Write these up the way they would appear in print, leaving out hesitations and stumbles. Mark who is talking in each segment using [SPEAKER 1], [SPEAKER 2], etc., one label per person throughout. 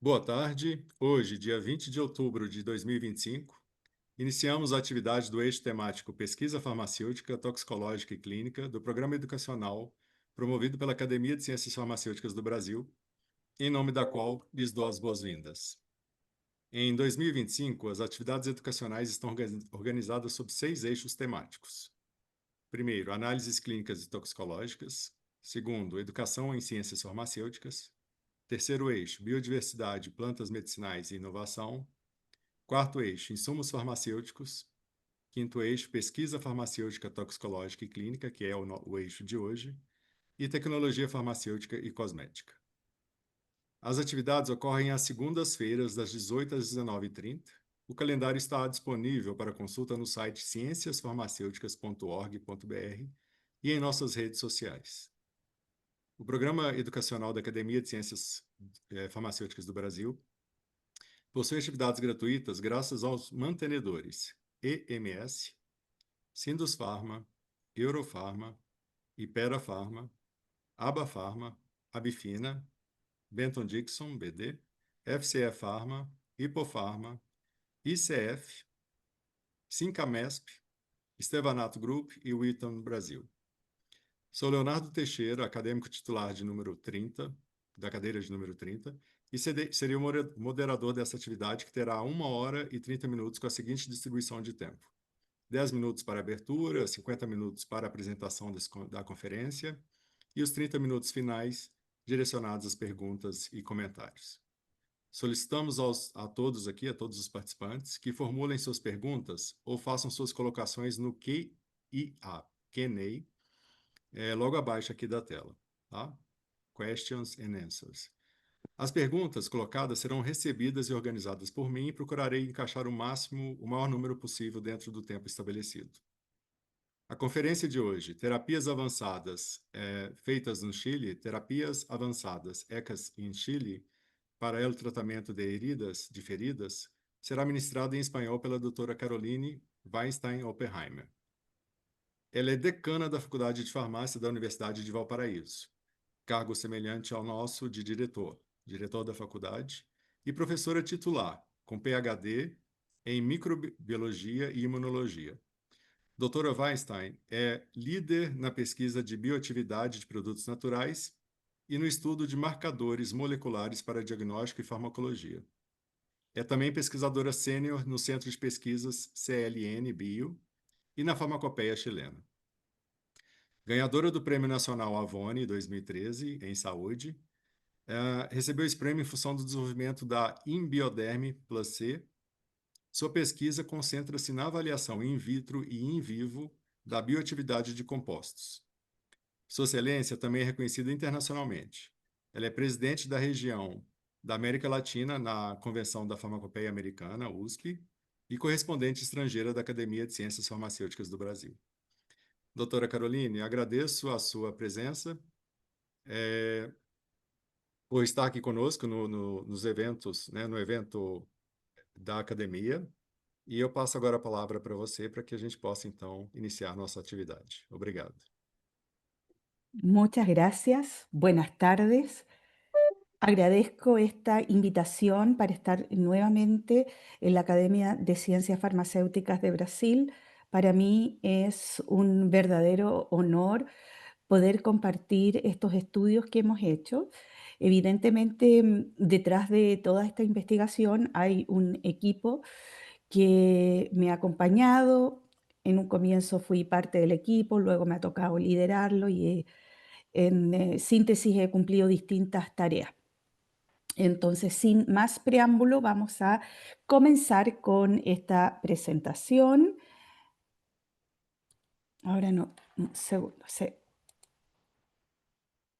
[SPEAKER 1] Boa tarde. Hoje, dia 20 de outubro de 2025, iniciamos a atividade do eixo temático Pesquisa Farmacêutica, Toxicológica e Clínica do Programa Educacional promovido pela Academia de Ciências Farmacêuticas do Brasil, em nome da qual lhes dou as boas-vindas. Em 2025, as atividades educacionais estão organizadas sob 6 eixos temáticos. Primeiro, análises clínicas e toxicológicas. Segundo, educação em ciências farmacêuticas. Terceiro eixo, biodiversidade, plantas medicinais e inovação. Quarto eixo, insumos farmacêuticos. Quinto eixo, pesquisa farmacêutica, toxicológica e clínica, que é o eixo de hoje. E tecnologia farmacêutica e cosmética. As atividades ocorrem às segundas-feiras, das 18 às 19h30. O calendário está disponível para consulta no site cienciasfarmacêuticas.org.br e em nossas redes sociais. O Programa Educacional da Academia de Ciências Farmacêuticas do Brasil possui atividades gratuitas graças aos mantenedores EMS, Sindusfarma, Eurofarma, Ipera-Farma, Abafarma, Abifina, Benton Dixon, BD, FCE Pharma, Hipofarma, ICF, Sincamesp, Stevanato Group e Wheaton Brasil. Sou Leonardo Teixeira, acadêmico titular de número 30, da cadeira de número 30, e serei o moderador dessa atividade, que terá 1 hora e 30 minutos com a seguinte distribuição de tempo: 10 minutos para abertura, 50 minutos para a apresentação da conferência e os 30 minutos finais direcionados às perguntas e comentários. Solicitamos a todos aqui, a todos os participantes, que formulem suas perguntas ou façam suas colocações no Q&A, logo abaixo aqui da tela, tá? Questions and Answers. As perguntas colocadas serão recebidas e organizadas por mim e procurarei encaixar o maior número possível dentro do tempo estabelecido. A conferência de hoje, Terapias Avançadas Feitas no Chile, Terapias Avançadas ECAS em Chile, para o tratamento de feridas, será ministrada em espanhol pela doutora Caroline Weinstein Oppenheimer. Ela é decana da Faculdade de Farmácia da Universidade de Valparaíso, cargo semelhante ao nosso de diretor da faculdade, e professora titular, com PhD em microbiologia e imunologia. Doutora Weinstein é líder na pesquisa de bioatividade de produtos naturais e no estudo de marcadores moleculares para diagnóstico e farmacologia. É também pesquisadora sênior no Centro de Pesquisas CLN Bio e na Farmacopeia chilena. Ganhadora do Prêmio Nacional Avone 2013 em Saúde, recebeu esse prêmio em função do desenvolvimento da Imbioderm Plus C. Sua pesquisa concentra-se na avaliação in vitro e in vivo da bioatividade de compostos. Sua excelência também é reconhecida internacionalmente. Ela é presidente da região da América Latina na Convenção da Farmacopeia Americana, USP, e correspondente estrangeira da Academia de Ciências Farmacêuticas do Brasil. Doutora Caroline, agradeço a sua presença, por estar aqui conosco nos eventos, né, no evento da academia, e eu passo agora a palavra para você para que a gente possa, então, iniciar nossa atividade. Obrigado.
[SPEAKER 2] Muchas gracias, buenas tardes. Agradezco esta invitación para estar nuevamente en la Academia de Ciencias Farmacéuticas de Brasil. Para mí es un verdadero honor poder compartir estos estudios que hemos hecho. Evidentemente, detrás de toda esta investigación hay un equipo que me ha acompañado. En un comienzo fui parte del equipo, luego me ha tocado liderarlo y en síntesis he cumplido distintas tareas. Entonces, sin más preámbulo, vamos a comenzar con esta presentación. Ahora no, un segundo,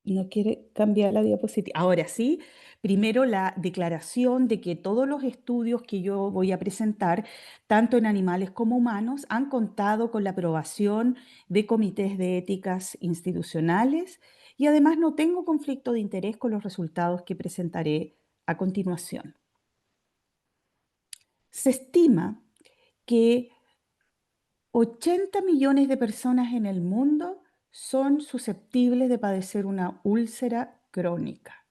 [SPEAKER 2] no quiere cambiar la diapositiva. Ahora sí, primero la declaración de que todos los estudios que yo voy a presentar, tanto en animales como humanos, han contado con la aprobación de comités de éticas institucionales y además no tengo conflicto de interés con los resultados que presentaré a continuación. Se estima que 80 millones de personas en el mundo son susceptibles de padecer una úlcera crónica.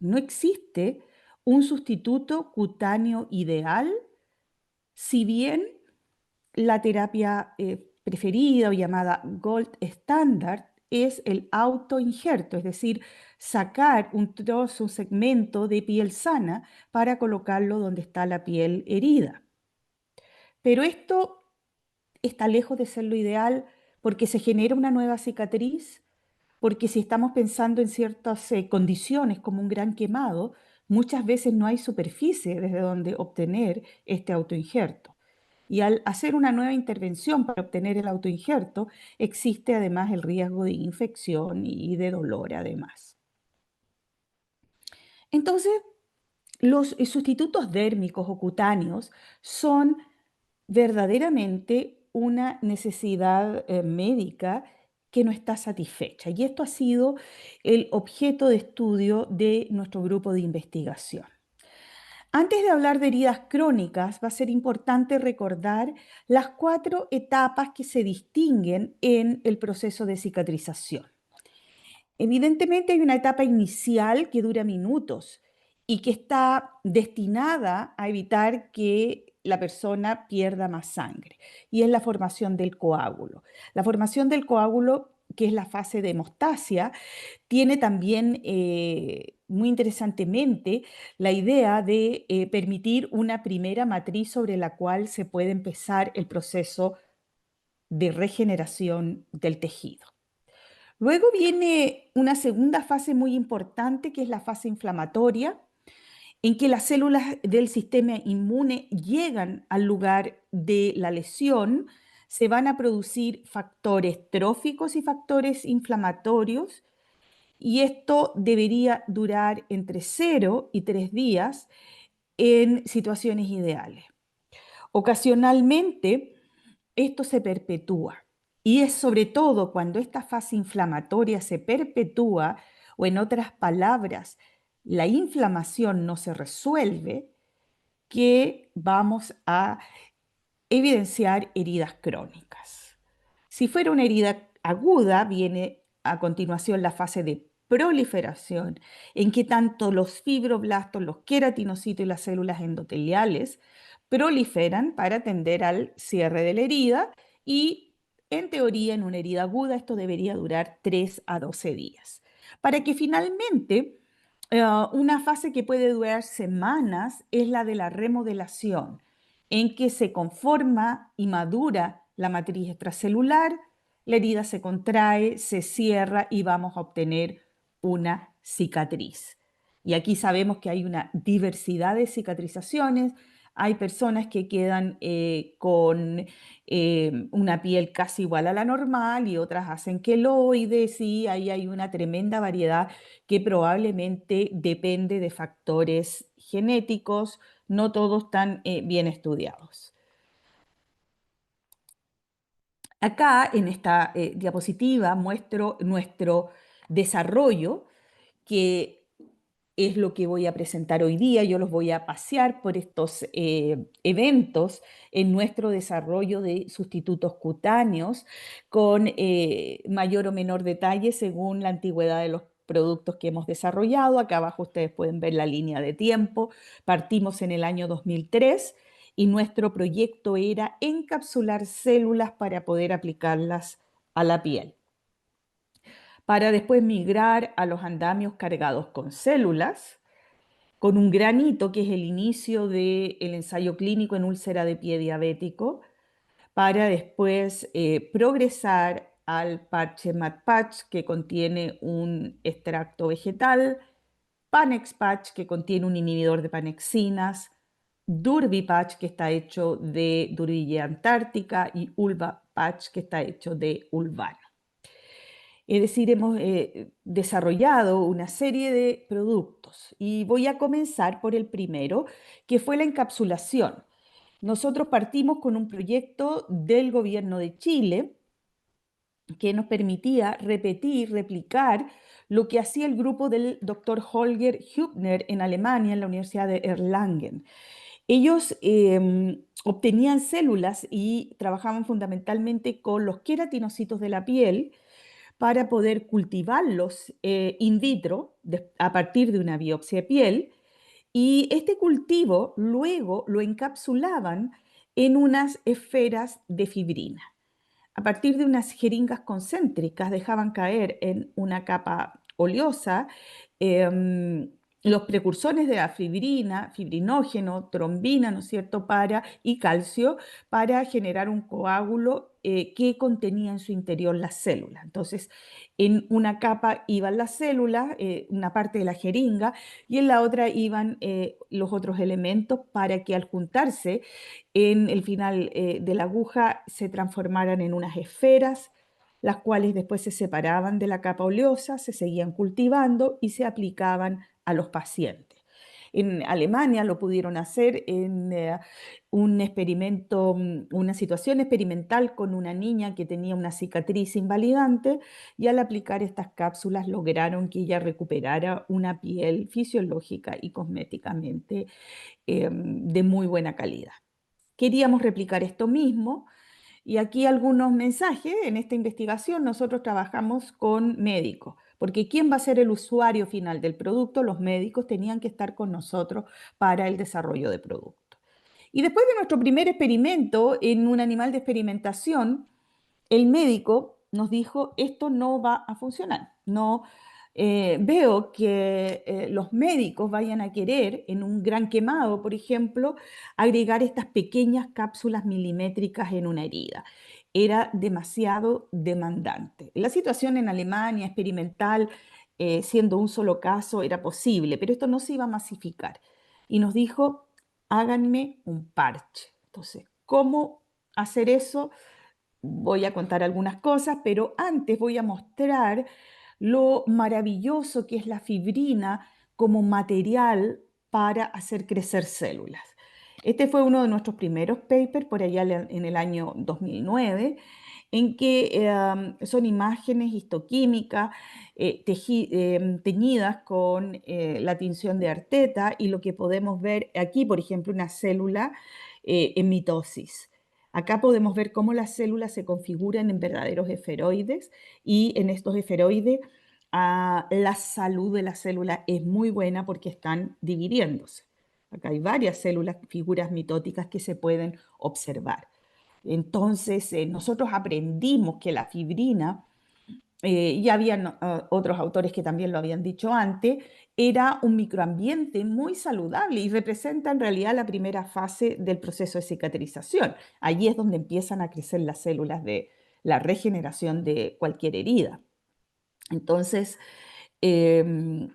[SPEAKER 2] No existe un sustituto cutáneo ideal, si bien la terapia preferida o llamada gold standard es el autoinjerto, es decir, sacar un trozo, un segmento de piel sana para colocarlo donde está la piel herida. Pero esto está lejos de ser lo ideal porque se genera una nueva cicatriz, porque si estamos pensando en ciertas condiciones como un gran quemado, muchas veces no hay superficie desde donde obtener este autoinjerto. Y al hacer una nueva intervención para obtener el autoinjerto, existe además el riesgo de infección y de dolor además. Entonces, los sustitutos dérmicos o cutáneos son verdaderamente una necesidad médica que no está satisfecha. Y esto ha sido el objeto de estudio de nuestro grupo de investigación. Antes de hablar de heridas crónicas, va a ser importante recordar las 4 etapas que se distinguen en el proceso de cicatrización. Evidentemente hay una etapa inicial que dura minutos y que está destinada a evitar que la persona pierda más sangre, y es la formación del coágulo. La formación del coágulo, que es la fase de hemostasia, tiene también, muy interesantemente, la idea de permitir una primera matriz sobre la cual se puede empezar el proceso de regeneración del tejido. Luego viene una segunda fase muy importante, que es la fase inflamatoria, en que las células del sistema inmune llegan al lugar de la lesión, se van a producir factores tróficos y factores inflamatorios, y esto debería durar entre 0 y 3 días en situaciones ideales. Ocasionalmente, esto se perpetúa, y es sobre todo cuando esta fase inflamatoria se perpetúa, o en otras palabras, la inflamación no se resuelve, que vamos a evidenciar heridas crónicas. Si fuera una herida aguda, viene a continuación la fase de proliferación, en que tanto los fibroblastos, los queratinocitos y las células endoteliales proliferan para atender al cierre de la herida, y en teoría en una herida aguda esto debería durar 3 a 12 días. Para que finalmente una fase que puede durar semanas es la de la remodelación, en que se conforma y madura la matriz extracelular, la herida se contrae, se cierra y vamos a obtener una cicatriz. Y aquí sabemos que hay una diversidad de cicatrizaciones. Hay personas que quedan con una piel casi igual a la normal, y otras hacen queloides, y ahí hay una tremenda variedad que probablemente depende de factores genéticos, no todos están bien estudiados. Acá en esta diapositiva muestro nuestro desarrollo, que es lo que voy a presentar hoy día. Yo los voy a pasear por estos eventos en nuestro desarrollo de sustitutos cutáneos, con mayor o menor detalle según la antigüedad de los productos que hemos desarrollado. Acá abajo ustedes pueden ver la línea de tiempo. Partimos en el año 2003 y nuestro proyecto era encapsular células para poder aplicarlas a la piel, para después migrar a los andamios cargados con células, con un gran hito que es el inicio del ensayo clínico en úlcera de pie diabético, para después progresar al parche MatPatch, que contiene un extracto vegetal, PanExPatch, que contiene un inhibidor de panexinas, DurbiPatch, que está hecho de Durvillea antártica, y UlvaPatch, que está hecho de Ulvano. Es decir, hemos desarrollado una serie de productos, y voy a comenzar por el primero, que fue la encapsulación. Nosotros partimos con un proyecto del gobierno de Chile que nos permitía repetir, replicar lo que hacía el grupo del doctor Holger Hübner en Alemania, en la Universidad de Erlangen. Ellos obtenían células y trabajaban fundamentalmente con los queratinocitos de la piel para poder cultivarlos in vitro a partir de una biopsia de piel, Y este cultivo luego lo encapsulaban en unas esferas de fibrina. A partir de unas jeringas concéntricas dejaban caer en una capa oleosa em, los precursores de la fibrina, fibrinógeno, trombina, ¿no es cierto?, y calcio para generar un coágulo que contenía en su interior las células. Entonces, en una capa iban las células, una parte de la jeringa, y en la otra iban los otros elementos para que al juntarse en el final de la aguja se transformaran en unas esferas, las cuales después se separaban de la capa oleosa, se seguían cultivando y se aplicaban a los pacientes. En Alemania lo pudieron hacer en un experimento, una situación experimental con una niña que tenía una cicatriz invalidante, y al aplicar estas cápsulas lograron que ella recuperara una piel fisiológica y cosméticamente de muy buena calidad. Queríamos replicar esto mismo y aquí algunos mensajes. En esta investigación nosotros trabajamos con médicos, porque ¿quién va a ser el usuario final del producto? Los médicos tenían que estar con nosotros para el desarrollo de producto. Y después de nuestro primer experimento en un animal de experimentación, el médico nos dijo, esto no va a funcionar. No veo que los médicos vayan a querer, en un gran quemado, por ejemplo, agregar estas pequeñas cápsulas milimétricas en una herida. Era demasiado demandante. La situación en Alemania experimental, siendo un solo caso, era posible, pero esto no se iba a masificar. Y nos dijo, háganme un parche. Entonces, ¿cómo hacer eso? Voy a contar algunas cosas, pero antes voy a mostrar lo maravilloso que es la fibrina como material para hacer crecer células. Este fue uno de nuestros primeros papers por allá en el año 2009, en que son imágenes histoquímicas teñidas con la tinción de Arteta, y lo que podemos ver aquí, por ejemplo, una célula en mitosis. Acá podemos ver cómo las células se configuran en verdaderos esferoides, y en estos esferoides la salud de la célula es muy buena porque están dividiéndose. Acá hay varias células, figuras mitóticas que se pueden observar. Entonces, nosotros aprendimos que la fibrina, ya habían otros autores que también lo habían dicho antes, era un microambiente muy saludable y representa en realidad la primera fase del proceso de cicatrización. Allí es donde empiezan a crecer las células de la regeneración de cualquier herida. Entonces, em,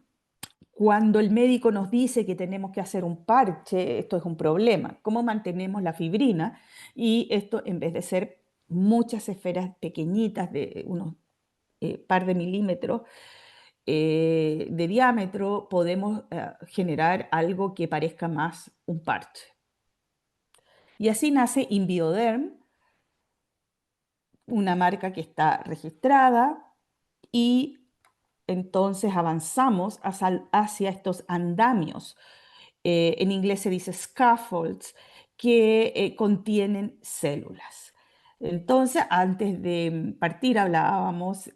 [SPEAKER 2] cuando el médico nos dice que tenemos que hacer un parche, esto es un problema. ¿Cómo mantenemos la fibrina? Y esto, en vez de ser muchas esferas pequeñitas de unos par de milímetros de diámetro, podemos generar algo que parezca más un parche. Y así nace Inbioderm, una marca que está registrada, y entonces avanzamos hacia estos andamios. En inglés se dice scaffolds, que contienen células. Entonces, antes de partir, hablábamos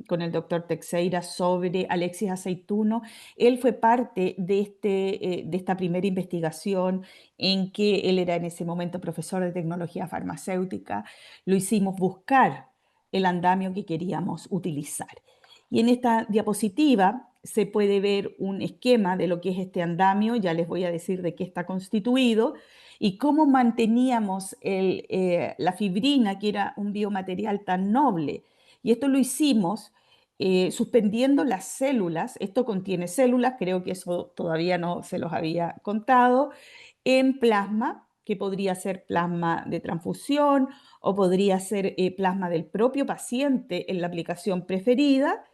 [SPEAKER 2] con el doctor Teixeira sobre Alexis Aceituno. Él fue parte de esta primera investigación en que él era en ese momento profesor de tecnología farmacéutica. Lo hicimos buscar el andamio que queríamos utilizar. Y en esta diapositiva se puede ver un esquema de lo que es este andamio. Ya les voy a decir de qué está constituido y cómo manteníamos la fibrina, que era un biomaterial tan noble. Y esto lo hicimos suspendiendo las células. Esto contiene células, creo que eso todavía no se los había contado, en plasma, que podría ser plasma de transfusión o podría ser plasma del propio paciente en la aplicación preferida,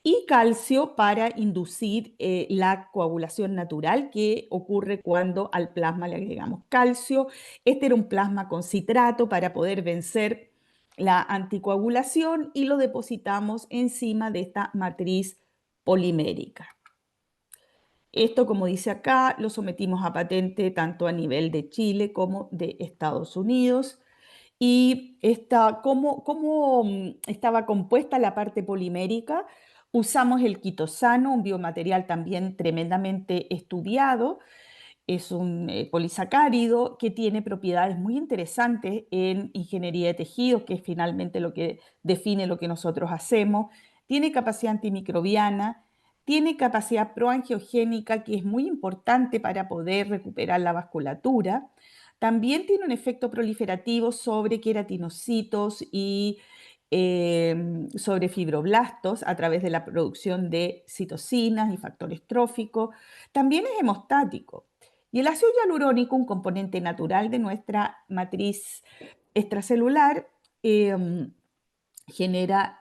[SPEAKER 2] y calcio para inducir la coagulación natural que ocurre cuando al plasma le agregamos calcio. Este era un plasma con citrato para poder vencer la anticoagulación, y lo depositamos encima de esta matriz polimérica. Esto, como dice acá, lo sometimos a patente tanto a nivel de Chile como de Estados Unidos. y cómo estaba compuesta la parte polimérica. Usamos el quitosano, un biomaterial también tremendamente estudiado. Es un polisacárido que tiene propiedades muy interesantes en ingeniería de tejidos, que es finalmente lo que define lo que nosotros hacemos. Tiene capacidad antimicrobiana, tiene capacidad proangiogénica, que es muy importante para poder recuperar la vasculatura. También tiene un efecto proliferativo sobre queratinocitos y sobre fibroblastos a través de la producción de citocinas y factores tróficos. También es hemostático. Y el ácido hialurónico, un componente natural de nuestra matriz extracelular, genera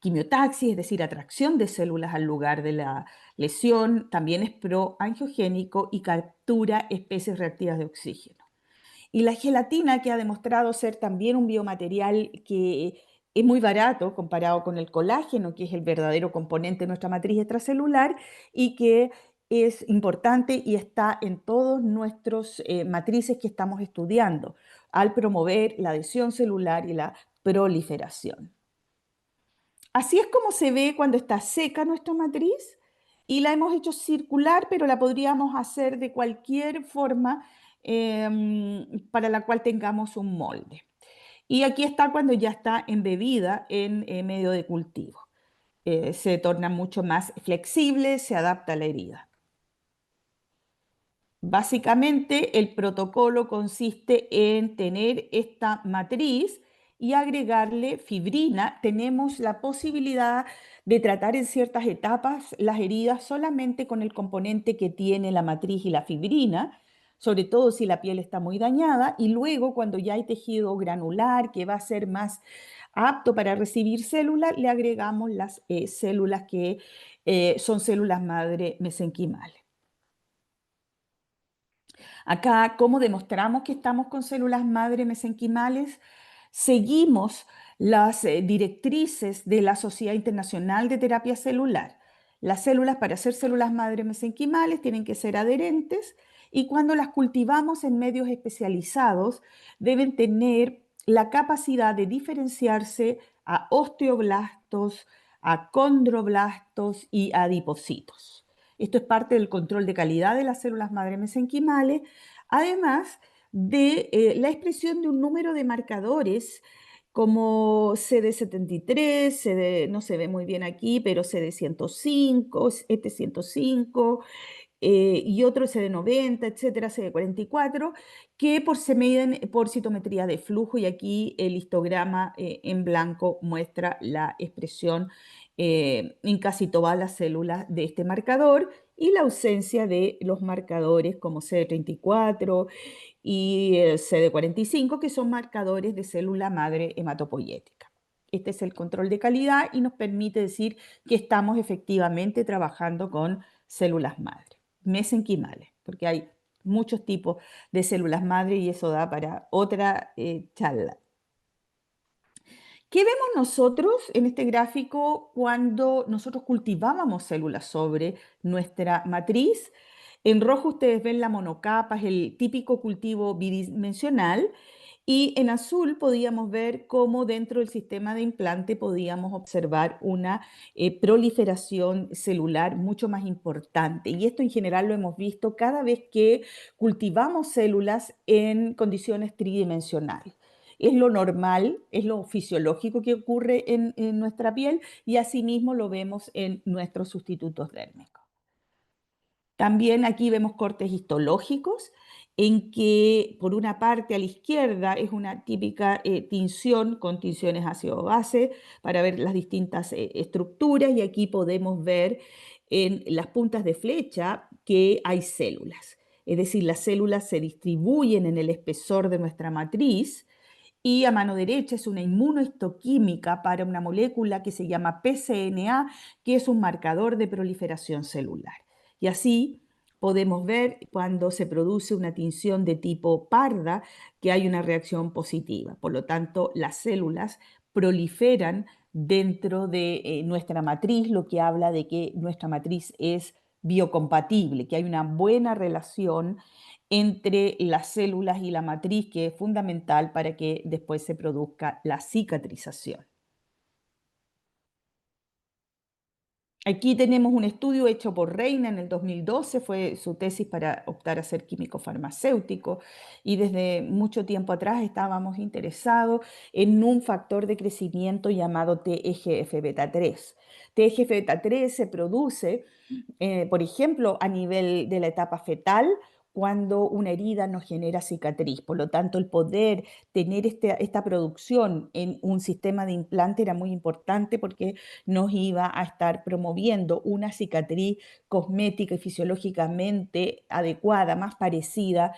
[SPEAKER 2] quimiotaxis, es decir, atracción de células al lugar de la lesión. También es proangiogénico y captura especies reactivas de oxígeno. Y la gelatina, que ha demostrado ser también un biomaterial que es muy barato comparado con el colágeno, que es el verdadero componente de nuestra matriz extracelular y que es importante y está en todos nuestros matrices que estamos estudiando al promover la adhesión celular y la proliferación. Así es como se ve cuando está seca nuestra matriz y la hemos hecho circular, pero la podríamos hacer de cualquier forma para la cual tengamos un molde. Y aquí está cuando ya está embebida en medio de cultivo. Se torna mucho más flexible, se adapta a la herida. Básicamente, el protocolo consiste en tener esta matriz y agregarle fibrina. Tenemos la posibilidad de tratar en ciertas etapas las heridas solamente con el componente que tiene la matriz y la fibrina, sobre todo si la piel está muy dañada, y luego cuando ya hay tejido granular que va a ser más apto para recibir células, le agregamos las células que son células madre mesenquimales. Acá, ¿cómo demostramos que estamos con células madre mesenquimales? Seguimos las directrices de la Sociedad Internacional de Terapia Celular. Las células, para ser células madre mesenquimales, tienen que ser adherentes y cuando las cultivamos en medios especializados, deben tener la capacidad de diferenciarse a osteoblastos, a condroblastos y adipocitos. Esto es parte del control de calidad de las células madre mesenquimales, además de la expresión de un número de marcadores como CD73, no se ve muy bien aquí, pero CD105, ET105 y otro CD90, etcétera, CD44, que se miden por citometría de flujo y aquí el histograma en blanco muestra la expresión en casi todas las células de este marcador y la ausencia de los marcadores como CD34 y CD45, que son marcadores de célula madre hematopoyética. Este es el control de calidad y nos permite decir que estamos efectivamente trabajando con células madre, mesenquimales, porque hay muchos tipos de células madre y eso da para otra charla. ¿Qué vemos nosotros en este gráfico cuando nosotros cultivábamos células sobre nuestra matriz? En rojo ustedes ven la monocapa, es el típico cultivo bidimensional, y en azul podíamos ver cómo dentro del sistema de implante podíamos observar una proliferación celular mucho más importante. Y esto en general lo hemos visto cada vez que cultivamos células en condiciones tridimensionales. Es lo normal, es lo fisiológico que ocurre en nuestra piel y asimismo lo vemos en nuestros sustitutos dérmicos. También aquí vemos cortes histológicos en que por una parte a la izquierda es una típica tinción con tinciones ácido-base para ver las distintas estructuras y aquí podemos ver en las puntas de flecha que hay células. Es decir, las células se distribuyen en el espesor de nuestra matriz y a mano derecha es una inmunohistoquímica para una molécula que se llama PCNA, que es un marcador de proliferación celular. Y así podemos ver cuando se produce una tinción de tipo parda que hay una reacción positiva. Por lo tanto, las células proliferan dentro de nuestra matriz, lo que habla de que nuestra matriz es biocompatible, que hay una buena relación entre las células y la matriz, que es fundamental para que después se produzca la cicatrización. Aquí tenemos un estudio hecho por Reina en el 2012, fue su tesis para optar a ser químico farmacéutico, y desde mucho tiempo atrás estábamos interesados en un factor de crecimiento llamado TGF-beta3. TGF-beta3 se produce, por ejemplo, a nivel de la etapa fetal, cuando una herida no genera cicatriz. Por lo tanto, el poder tener esta producción en un sistema de implante era muy importante, porque nos iba a estar promoviendo una cicatriz cosmética y fisiológicamente adecuada, más parecida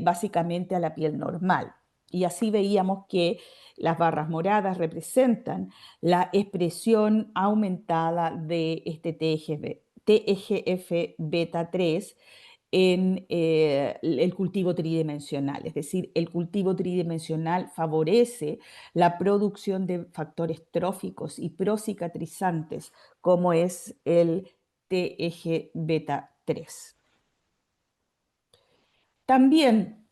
[SPEAKER 2] básicamente a la piel normal. Y así veíamos que las barras moradas representan la expresión aumentada de este TGF-beta 3 en el cultivo tridimensional. Es decir, el cultivo tridimensional favorece la producción de factores tróficos y procicatrizantes, como es el TGF-beta 3. También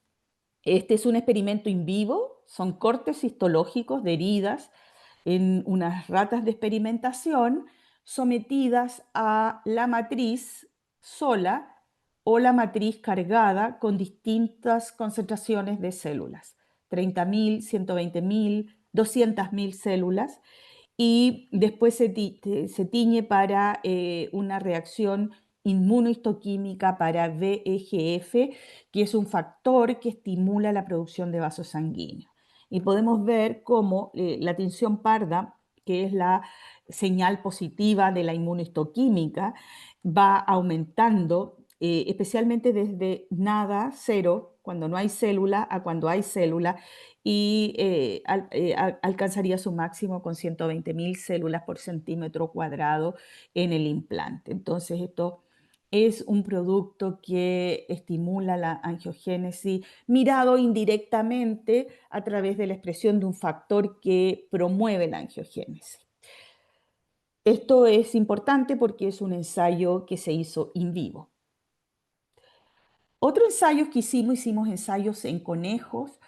[SPEAKER 2] este es un experimento in vivo, son cortes histológicos de heridas en unas ratas de experimentación sometidas a la matriz sola o la matriz cargada con distintas concentraciones de células, 30.000, 120.000, 200.000 células, y después se tiñe para una reacción inmunohistoquímica para VEGF, que es un factor que estimula la producción de vasos sanguíneos. Y podemos ver cómo la tinción parda, que es la señal positiva de la inmunohistoquímica, va aumentando, especialmente desde nada, cero, cuando no hay célula, a cuando hay célula, y alcanzaría su máximo con 120.000 células por centímetro cuadrado en el implante. Entonces, esto es un producto que estimula la angiogénesis, mirado indirectamente a través de la expresión de un factor que promueve la angiogénesis. Esto es importante porque es un ensayo que se hizo in vivo. Otro ensayo que hicimos ensayos en conejos,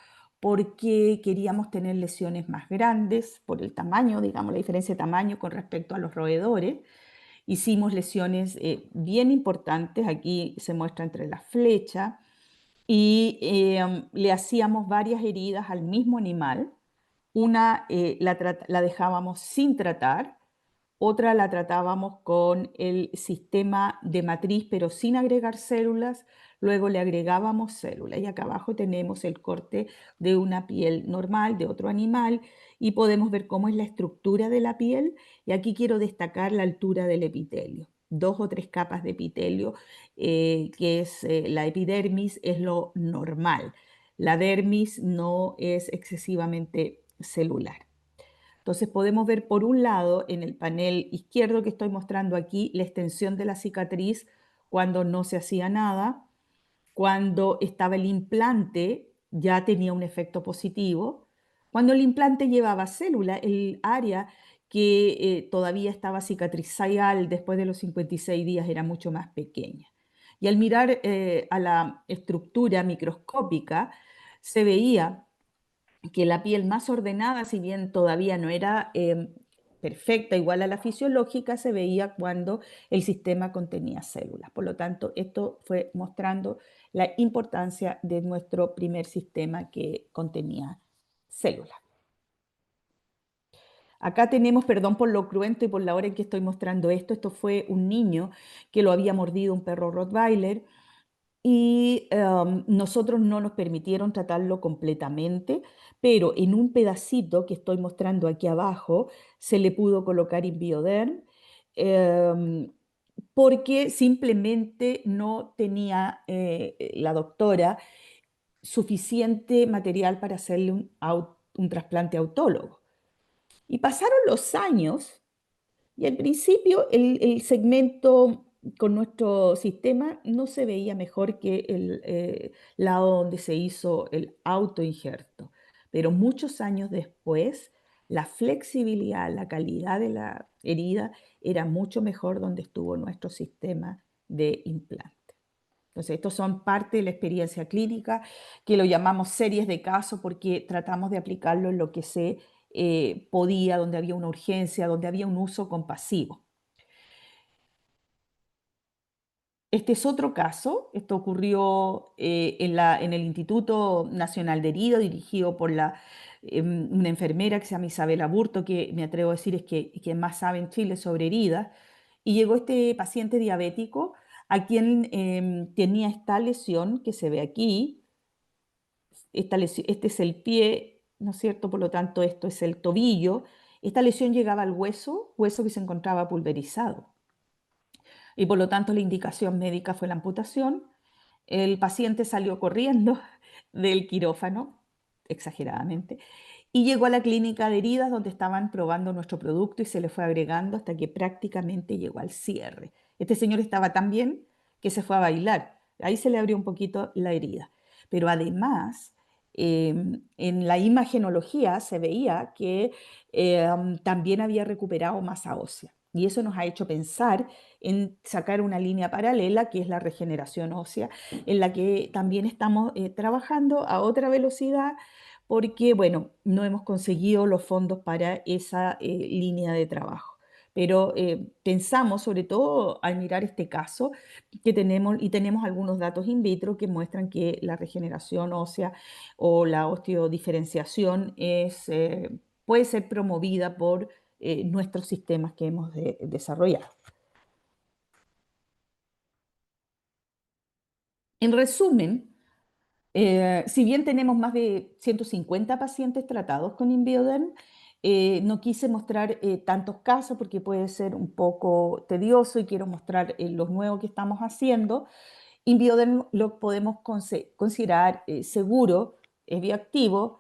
[SPEAKER 2] porque queríamos tener lesiones más grandes por el tamaño, digamos, la diferencia de tamaño con respecto a los roedores. Hicimos lesiones bien importantes, aquí se muestra entre las flechas, y le hacíamos varias heridas al mismo animal. Una la dejábamos sin tratar, otra la tratábamos con el sistema de matriz, pero sin agregar células. Luego le agregábamos células. Y acá abajo tenemos el corte de una piel normal de otro animal, y podemos ver cómo es la estructura de la piel. Y aquí quiero destacar la altura del epitelio. 2 o 3 capas de epitelio, que es la epidermis, es lo normal. La dermis no es excesivamente celular. Entonces podemos ver por un lado en el panel izquierdo que estoy mostrando aquí la extensión de la cicatriz cuando no se hacía nada. Cuando estaba el implante ya tenía un efecto positivo. Cuando el implante llevaba célula, el área que todavía estaba cicatrizal después de los 56 días era mucho más pequeña. Y al mirar a la estructura microscópica, se veía que la piel más ordenada, si bien todavía no era perfecta, igual a la fisiológica, se veía cuando el sistema contenía células. Por lo tanto, esto fue mostrando la importancia de nuestro primer sistema que contenía células. Acá tenemos, perdón por lo cruento y por la hora en que estoy mostrando esto fue un niño que lo había mordido un perro Rottweiler, y nosotros no nos permitieron tratarlo completamente, pero en un pedacito que estoy mostrando aquí abajo se le pudo colocar Inbioderm, em, porque simplemente no tenía la doctora suficiente material para hacerle un trasplante autólogo. Y pasaron los años, y al principio el segmento con nuestro sistema no se veía mejor que el lado donde se hizo el autoinjerto. Pero muchos años después, la flexibilidad, la calidad de la herida era mucho mejor donde estuvo nuestro sistema de implante. Entonces, estos son parte de la experiencia clínica, que lo llamamos series de casos porque tratamos de aplicarlo en lo que se podía, donde había una urgencia, donde había un uso compasivo. Este es otro caso, esto ocurrió en el Instituto Nacional de Herida, dirigido por una enfermera que se llama Isabel Aburto, que me atrevo a decir es que quien más sabe en Chile sobre heridas, y llegó este paciente diabético a quien tenía esta lesión que se ve aquí. Este es el pie, ¿no es cierto? Por lo tanto, esto es el tobillo. Esta lesión llegaba al hueso, hueso que se encontraba pulverizado. Y por lo tanto la indicación médica fue la amputación. El paciente salió corriendo del quirófano, exageradamente, y llegó a la clínica de heridas donde estaban probando nuestro producto y se le fue agregando hasta que prácticamente llegó al cierre. Este señor estaba tan bien que se fue a bailar. Ahí se le abrió un poquito la herida. Pero además, en la imagenología se veía que también había recuperado masa ósea. Y eso nos ha hecho pensar en sacar una línea paralela, que es la regeneración ósea, en la que también estamos trabajando a otra velocidad porque, bueno, no hemos conseguido los fondos para esa línea de trabajo. Pero pensamos, sobre todo al mirar este caso, que tenemos algunos datos in vitro que muestran que la regeneración ósea o la osteodiferenciación puede ser promovida por nuestros sistemas que hemos desarrollado. En resumen, si bien tenemos más de 150 pacientes tratados con Inbioderm, no quise mostrar tantos casos porque puede ser un poco tedioso y quiero mostrar los nuevos que estamos haciendo. Inbioderm lo podemos considerar seguro, es bioactivo,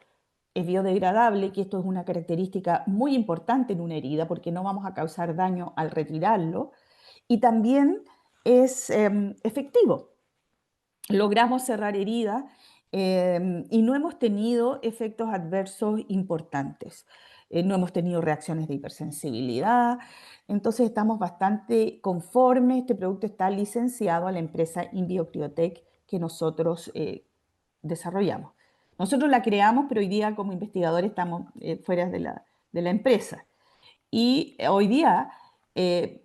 [SPEAKER 2] es biodegradable, que esto es una característica muy importante en una herida porque no vamos a causar daño al retirarlo, y también es efectivo. Logramos cerrar heridas y no hemos tenido efectos adversos importantes. No hemos tenido reacciones de hipersensibilidad, entonces estamos bastante conformes. Este producto está licenciado a la empresa InBioCriotech que nosotros desarrollamos. Nosotros la creamos, pero hoy día como investigadores estamos fuera de la empresa. Y hoy día,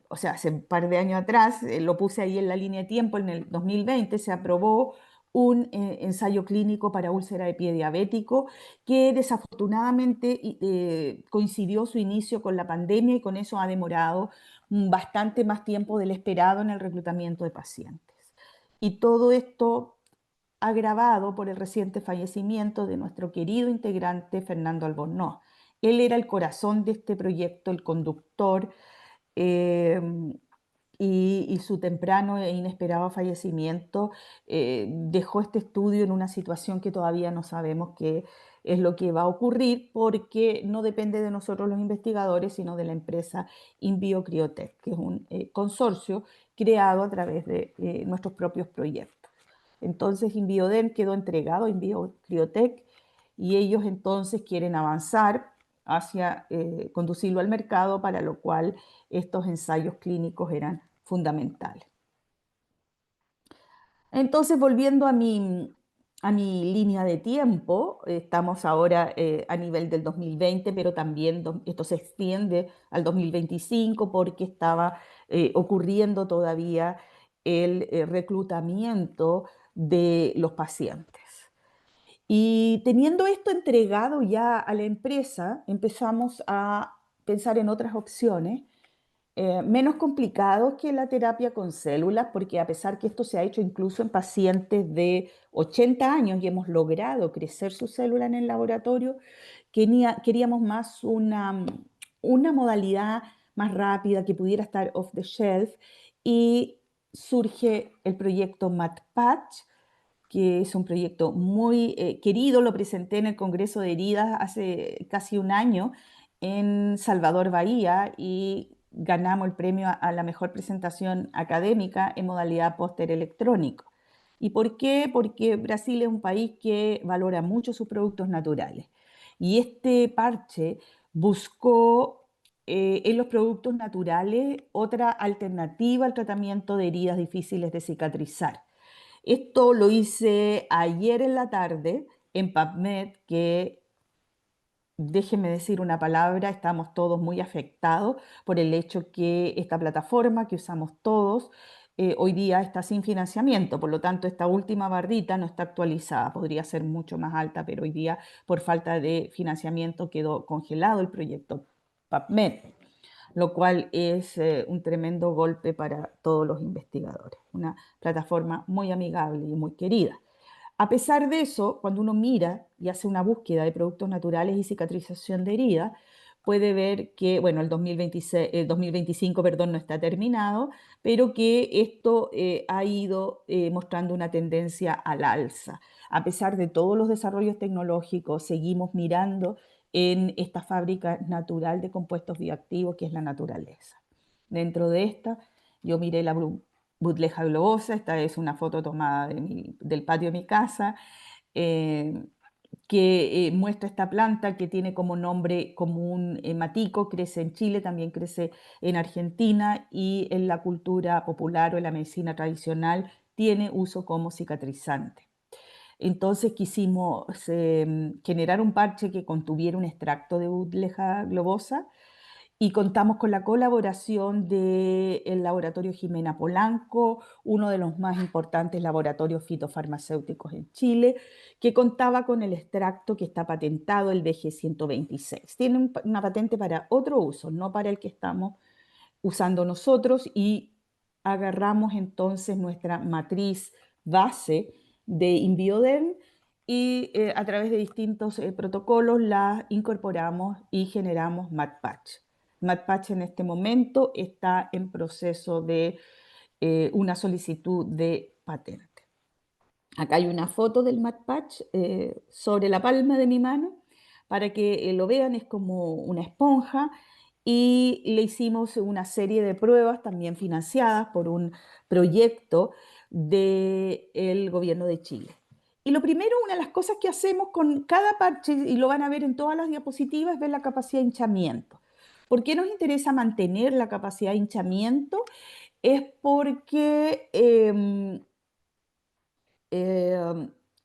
[SPEAKER 2] o sea, hace un par de años atrás, lo puse ahí en la línea de tiempo, en el 2020 se aprobó un ensayo clínico para úlcera de pie diabético que desafortunadamente coincidió su inicio con la pandemia y con eso ha demorado bastante más tiempo del esperado en el reclutamiento de pacientes. Y todo esto agravado por el reciente fallecimiento de nuestro querido integrante Fernando Albornoz. Él era el corazón de este proyecto, el conductor, eh, y su temprano e inesperado fallecimiento dejó este estudio en una situación que todavía no sabemos qué es lo que va a ocurrir porque no depende de nosotros los investigadores, sino de la empresa InBioCriotech, que es un consorcio creado a través de nuestros propios proyectos. Entonces Inbioderm quedó entregado a InBioCriotech y ellos entonces quieren avanzar hacia conducirlo al mercado, para lo cual estos ensayos clínicos eran fundamentales. Entonces, volviendo a mi línea de tiempo, estamos ahora a nivel del 2020, pero también esto se extiende al 2025 porque estaba ocurriendo todavía el reclutamiento de los pacientes. Y teniendo esto entregado ya a la empresa, empezamos a pensar en otras opciones menos complicados que la terapia con células, porque a pesar que esto se ha hecho incluso en pacientes de 80 años y hemos logrado crecer sus células en el laboratorio, queríamos más una modalidad más rápida que pudiera estar off the shelf, y surge el proyecto MatPatch, que es un proyecto muy querido. Lo presenté en el Congreso de Heridas hace casi un año en Salvador, Bahía, y ganamos el premio a la mejor presentación académica en modalidad póster electrónico. ¿Y por qué? Porque Brasil es un país que valora mucho sus productos naturales. Y este parche buscó en los productos naturales otra alternativa al tratamiento de heridas difíciles de cicatrizar. Esto lo hice ayer en la tarde en PubMed, que déjenme decir una palabra, estamos todos muy afectados por el hecho que esta plataforma que usamos todos hoy día está sin financiamiento, por lo tanto esta última barrita no está actualizada, podría ser mucho más alta, pero hoy día por falta de financiamiento quedó congelado el proyecto PubMed, lo cual es un tremendo golpe para todos los investigadores, una plataforma muy amigable y muy querida. A pesar de eso, cuando uno mira y hace una búsqueda de productos naturales y cicatrización de heridas, puede ver que, bueno, el 2026, el 2025, perdón, no está terminado, pero que esto ha ido mostrando una tendencia al alza. A pesar de todos los desarrollos tecnológicos, seguimos mirando en esta fábrica natural de compuestos bioactivos que es la naturaleza. Dentro de esta, yo miré la Buddleja globosa, esta es una foto tomada del patio de mi casa, eh, que muestra esta planta que tiene como nombre común matico, crece en Chile, también crece en Argentina y en la cultura popular o en la medicina tradicional tiene uso como cicatrizante. Entonces quisimos generar un parche que contuviera un extracto de Buddleja globosa y contamos con la colaboración del laboratorio Jimena Polanco, uno de los más importantes laboratorios fitofarmacéuticos en Chile, que contaba con el extracto que está patentado, el BG-126. Tiene una patente para otro uso, no para el que estamos usando nosotros, y agarramos entonces nuestra matriz base de Inbioderm y a través de distintos protocolos la incorporamos y generamos MatPatch. MatPatch en este momento está en proceso de una solicitud de patente. Acá hay una foto del MatPatch sobre la palma de mi mano para que lo vean, es como una esponja y le hicimos una serie de pruebas también financiadas por un proyecto del gobierno de Chile. Y lo primero, una de las cosas que hacemos con cada parche, y lo van a ver en todas las diapositivas, es ver la capacidad de hinchamiento. ¿Por qué nos interesa mantener la capacidad de hinchamiento? Es porque eh,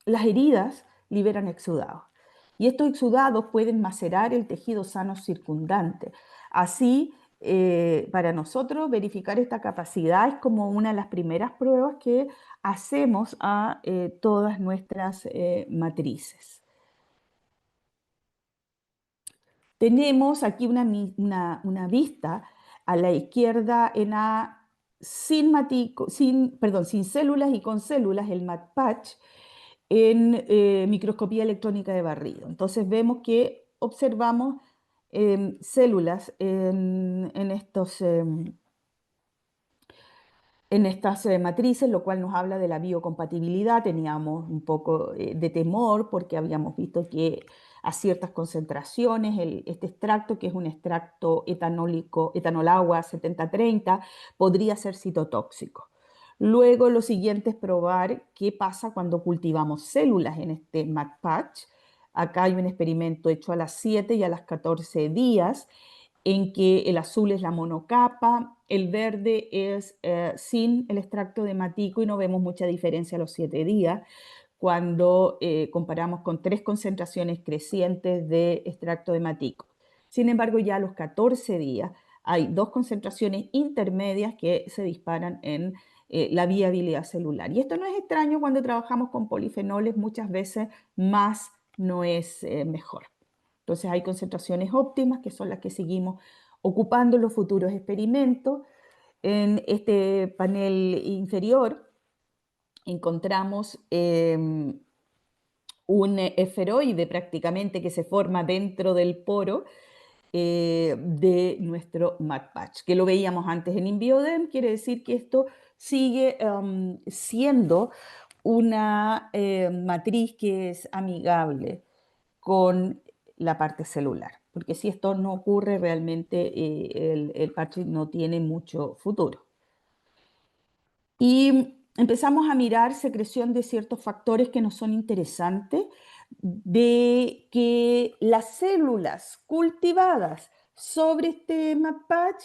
[SPEAKER 2] las heridas liberan exudados y estos exudados pueden macerar el tejido sano circundante. Así, para nosotros verificar esta capacidad es como una de las primeras pruebas que hacemos a todas nuestras matrices. Tenemos aquí una vista a la izquierda en A sin células y con células, el MatPatch, en microscopía electrónica de barrido. Entonces vemos que observamos células en estas matrices, lo cual nos habla de la biocompatibilidad. Teníamos un poco de temor porque habíamos visto que a ciertas concentraciones este extracto, que es un extracto etanólico, etanol-agua 70-30, podría ser citotóxico. Luego lo siguiente es probar qué pasa cuando cultivamos células en este MatPatch. Acá hay un experimento hecho a las 7 y a las 14 días en que el azul es la monocapa, el verde es sin el extracto de matico y no vemos mucha diferencia a los 7 días cuando comparamos con 3 concentraciones crecientes de extracto de matico. Sin embargo, ya a los 14 días hay 2 concentraciones intermedias que se disparan en la viabilidad celular. Y esto no es extraño cuando trabajamos con polifenoles, muchas veces más no es mejor. Entonces hay concentraciones óptimas que son las que seguimos ocupando en los futuros experimentos. En este panel inferior encontramos un esferoide prácticamente que se forma dentro del poro de nuestro MatPatch, que lo veíamos antes en InBioDem. Quiere decir que esto sigue siendo una matriz que es amigable con la parte celular, porque si esto no ocurre realmente el parche no tiene mucho futuro. Y empezamos a mirar secreción de ciertos factores que nos son interesantes, de que las células cultivadas sobre este MatPatch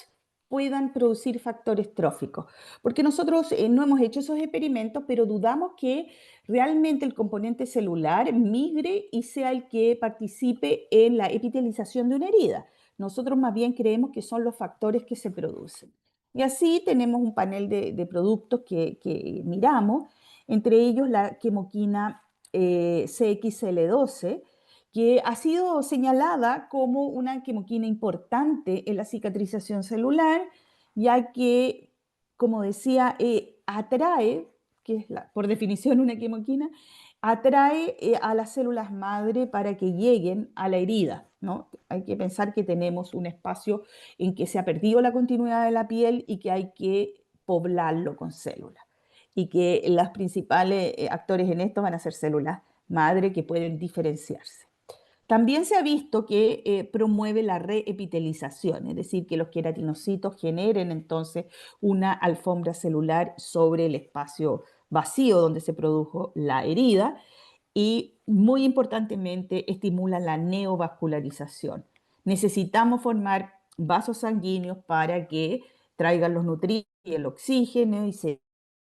[SPEAKER 2] puedan producir factores tróficos. Porque nosotros no hemos hecho esos experimentos, pero dudamos que realmente el componente celular migre y sea el que participe en la epitelización de una herida. Nosotros más bien creemos que son los factores que se producen. Y así tenemos un panel de productos que miramos, entre ellos la quimoquina CXL12, que ha sido señalada como una quimoquina importante en la cicatrización celular, ya que, como decía, atrae, que es por definición una quimoquina, atrae a las células madre para que lleguen a la herida, ¿no? Hay que pensar que tenemos un espacio en que se ha perdido la continuidad de la piel y que hay que poblarlo con células. Y que los principales actores en esto van a ser células madre que pueden diferenciarse. También se ha visto que promueve la reepitelización, es decir, que los queratinocitos generen entonces una alfombra celular sobre el espacio vacío donde se produjo la herida y, muy importantemente, estimula la neovascularización. Necesitamos formar vasos sanguíneos para que traigan los nutrientes, el oxígeno y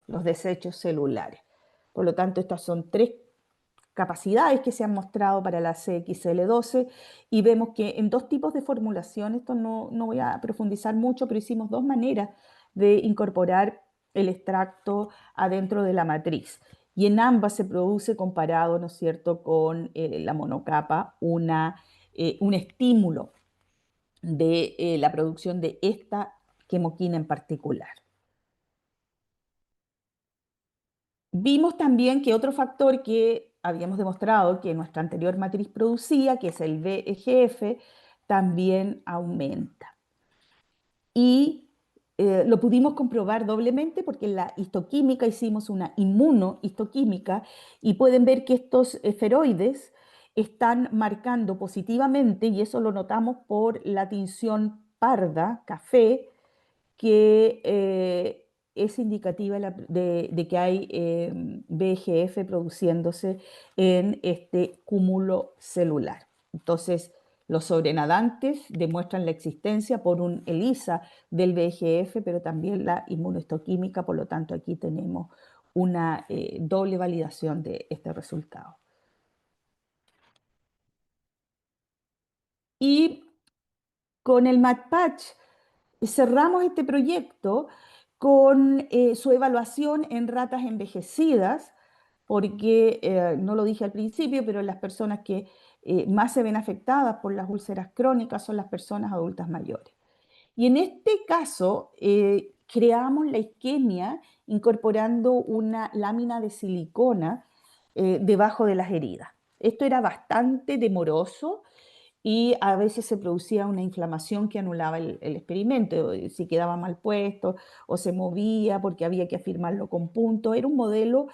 [SPEAKER 2] los desechos celulares. Por lo tanto, estas son tres capacidades que se han mostrado para la CXL12 y vemos que en dos tipos de formulación, esto no voy a profundizar mucho, pero hicimos dos maneras de incorporar el extracto adentro de la matriz. Y en ambas se produce comparado, ¿no es cierto?, con la monocapa, un estímulo de la producción de esta quimoquina en particular. Vimos también que otro factor que habíamos demostrado que nuestra anterior matriz producía, que es el VEGF, también aumenta. Y lo pudimos comprobar doblemente porque en la histoquímica hicimos una inmunohistoquímica y pueden ver que estos esferoides están marcando positivamente, y eso lo notamos por la tinción parda, café, que es indicativa de que hay VEGF produciéndose en este cúmulo celular. Entonces, los sobrenadantes demuestran la existencia por un ELISA del VEGF, pero también la inmunohistoquímica, por lo tanto aquí tenemos una doble validación de este resultado. Y con el MatPatch cerramos este proyecto con su evaluación en ratas envejecidas, porque, no lo dije al principio, pero las personas que más se ven afectadas por las úlceras crónicas son las personas adultas mayores. Y en este caso, creamos la isquemia incorporando una lámina de silicona debajo de las heridas. Esto era bastante demoroso y a veces se producía una inflamación que anulaba el experimento, si quedaba mal puesto o se movía porque había que afirmarlo con puntos. Era un modelo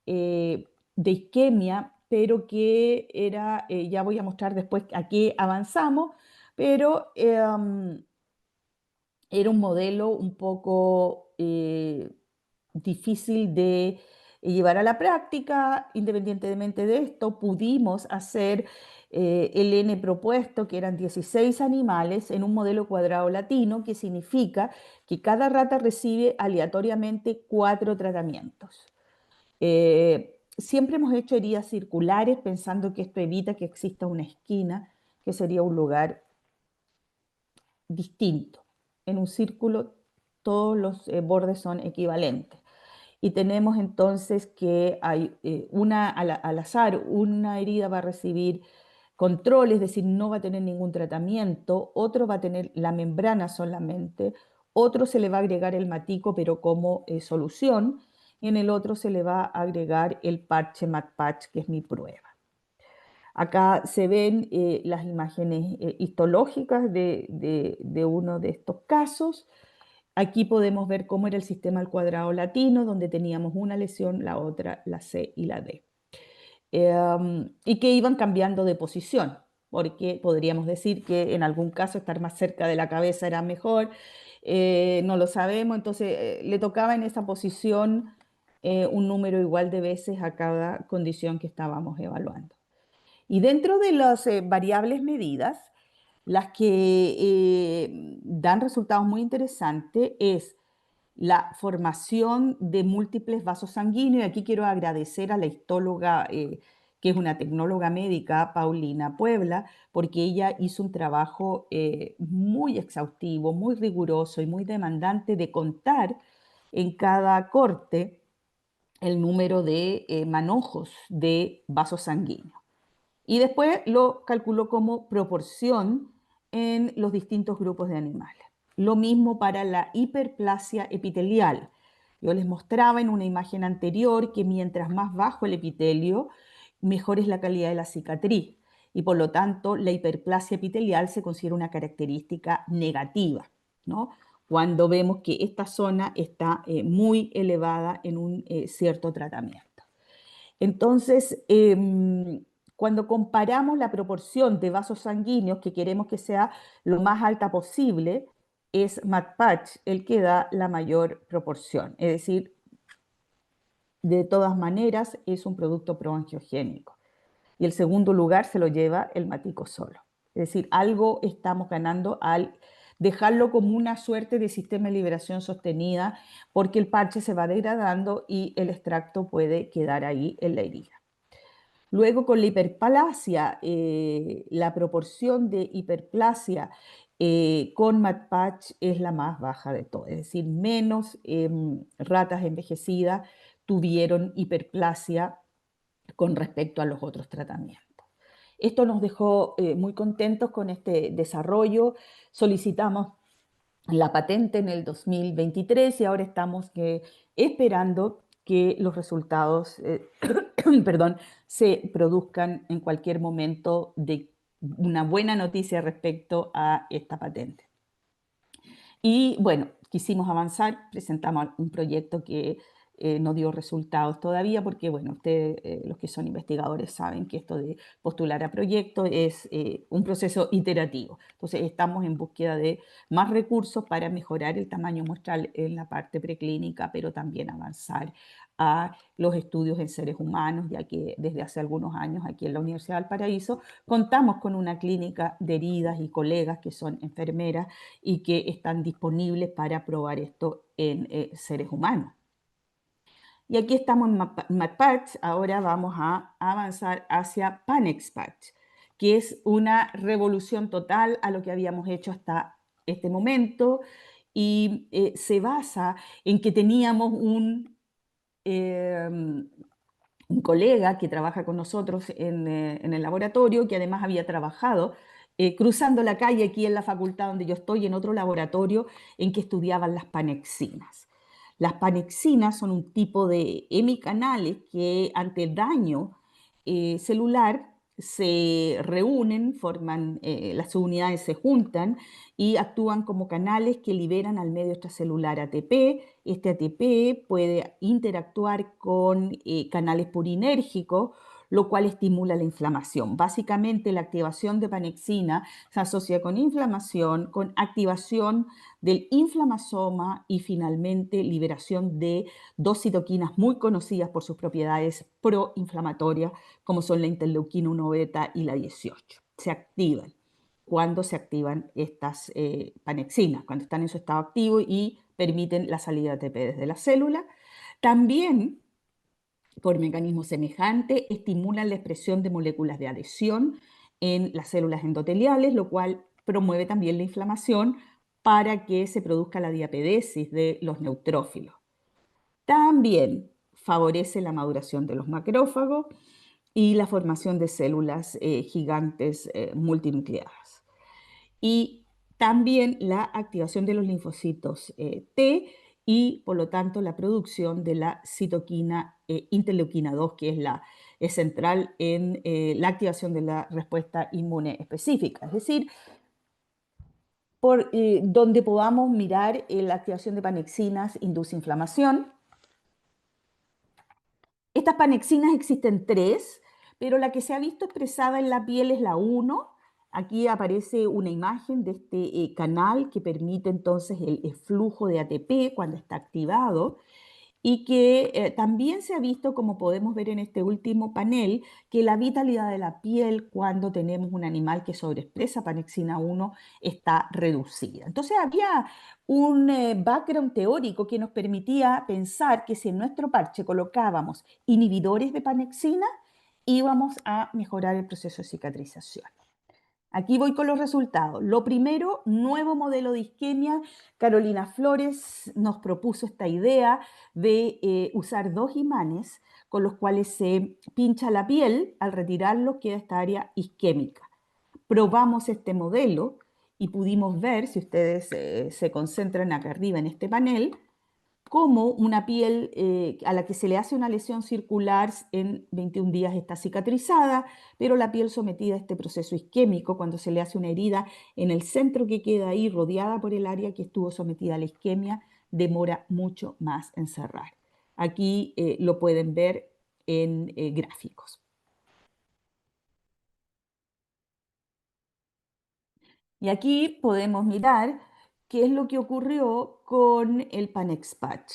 [SPEAKER 2] de isquemia, pero que era, ya voy a mostrar después a qué avanzamos, pero era un modelo un poco difícil de llevar a la práctica. Independientemente de esto, pudimos hacer el N propuesto, que eran 16 animales, en un modelo cuadrado latino, que significa que cada rata recibe aleatoriamente 4 tratamientos. Siempre hemos hecho heridas circulares pensando que esto evita que exista una esquina, que sería un lugar distinto. En un círculo todos los bordes son equivalentes. Y tenemos entonces que hay al azar, una herida va a recibir control, es decir, no va a tener ningún tratamiento, otro va a tener la membrana solamente, otro se le va a agregar el matico pero como solución, y en el otro se le va a agregar el parche MatPatch, que es mi prueba. Acá se ven las imágenes histológicas de uno de estos casos. Aquí podemos ver cómo era el sistema al cuadrado latino, donde teníamos una lesión, la otra, la C y la D. Y que iban cambiando de posición, porque podríamos decir que en algún caso estar más cerca de la cabeza era mejor, no lo sabemos, entonces le tocaba en esa posición un número igual de veces a cada condición que estábamos evaluando. Y dentro de las variables medidas, Las que dan resultados muy interesantes es la formación de múltiples vasos sanguíneos. Y aquí quiero agradecer a la históloga, que es una tecnóloga médica, Paulina Puebla, porque ella hizo un trabajo muy exhaustivo, muy riguroso y muy demandante de contar en cada corte el número de manojos de vasos sanguíneos. Y después lo calculó como proporción en los distintos grupos de animales. Lo mismo para la hiperplasia epitelial. Yo les mostraba en una imagen anterior que mientras más bajo el epitelio, mejor es la calidad de la cicatriz. Y por lo tanto, la hiperplasia epitelial se considera una característica negativa, ¿no? Cuando vemos que esta zona está muy elevada en un cierto tratamiento. Entonces, cuando comparamos la proporción de vasos sanguíneos que queremos que sea lo más alta posible, es MatPatch el que da la mayor proporción. Es decir, de todas maneras es un producto proangiogénico. Y el segundo lugar se lo lleva el matico solo. Es decir, algo estamos ganando al dejarlo como una suerte de sistema de liberación sostenida, porque el parche se va degradando y el extracto puede quedar ahí en la herida. Luego con la hiperplasia, la proporción de hiperplasia con MatPatch es la más baja de todo, es decir, menos ratas envejecidas tuvieron hiperplasia con respecto a los otros tratamientos. Esto nos dejó muy contentos con este desarrollo. Solicitamos la patente en el 2023 y ahora estamos esperando que los resultados perdón, se produzcan en cualquier momento de una buena noticia respecto a esta patente. Y bueno, quisimos avanzar, presentamos un proyecto que no dio resultados todavía porque, bueno, ustedes, los que son investigadores, saben que esto de postular a proyectos es un proceso iterativo. Entonces, estamos en búsqueda de más recursos para mejorar el tamaño muestral en la parte preclínica, pero también avanzar a los estudios en seres humanos, ya que desde hace algunos años aquí en la Universidad del Paraíso contamos con una clínica de heridas y colegas que son enfermeras y que están disponibles para probar esto en seres humanos. Y aquí estamos en MatPatch, ahora vamos a avanzar hacia PanExPatch, que es una revolución total a lo que habíamos hecho hasta este momento y se basa en que teníamos un colega que trabaja con nosotros en el laboratorio, que además había trabajado cruzando la calle aquí en la facultad donde yo estoy, en otro laboratorio en que estudiaban las panexinas. Las panexinas son un tipo de hemicanales que ante el daño celular se reúnen, forman, las subunidades se juntan y actúan como canales que liberan al medio extracelular ATP. Este ATP puede interactuar con canales purinérgicos, lo cual estimula la inflamación. Básicamente, la activación de panexina se asocia con inflamación, con activación del inflamasoma y finalmente liberación de dos citoquinas muy conocidas por sus propiedades proinflamatorias, como son la interleuquina 1 beta y la 18. Se activan cuando se activan estas panexinas, cuando están en su estado activo y permiten la salida de ATP desde la célula. También, por mecanismo semejante, estimulan la expresión de moléculas de adhesión en las células endoteliales, lo cual promueve también la inflamación para que se produzca la diapedesis de los neutrófilos. También favorece la maduración de los macrófagos y la formación de células gigantes multinucleadas. Y también la activación de los linfocitos T y, por lo tanto, la producción de la citoquina interleuquina 2, que es central en la activación de la respuesta inmune específica. Es decir, por donde podamos mirar la activación de panexinas induce inflamación. Estas panexinas existen tres, pero la que se ha visto expresada en la piel es la 1. Aquí aparece una imagen de este canal que permite entonces el flujo de ATP cuando está activado. y que también se ha visto, como podemos ver en este último panel, que la vitalidad de la piel cuando tenemos un animal que sobreexpresa panexina 1 está reducida. Entonces había un background teórico que nos permitía pensar que si en nuestro parche colocábamos inhibidores de panexina, íbamos a mejorar el proceso de cicatrización. Aquí voy con los resultados. Lo primero, nuevo modelo de isquemia. Carolina Flores nos propuso esta idea de usar dos imanes con los cuales se pincha la piel. Al retirarlo queda esta área isquémica. Probamos este modelo y pudimos ver, si ustedes se concentran acá arriba en este panel, cómo una piel a la que se le hace una lesión circular en 21 días está cicatrizada, pero la piel sometida a este proceso isquémico, cuando se le hace una herida en el centro que queda ahí rodeada por el área que estuvo sometida a la isquemia, demora mucho más en cerrar. Aquí lo pueden ver en gráficos. Y aquí podemos mirar qué es lo que ocurrió con el Panex Patch,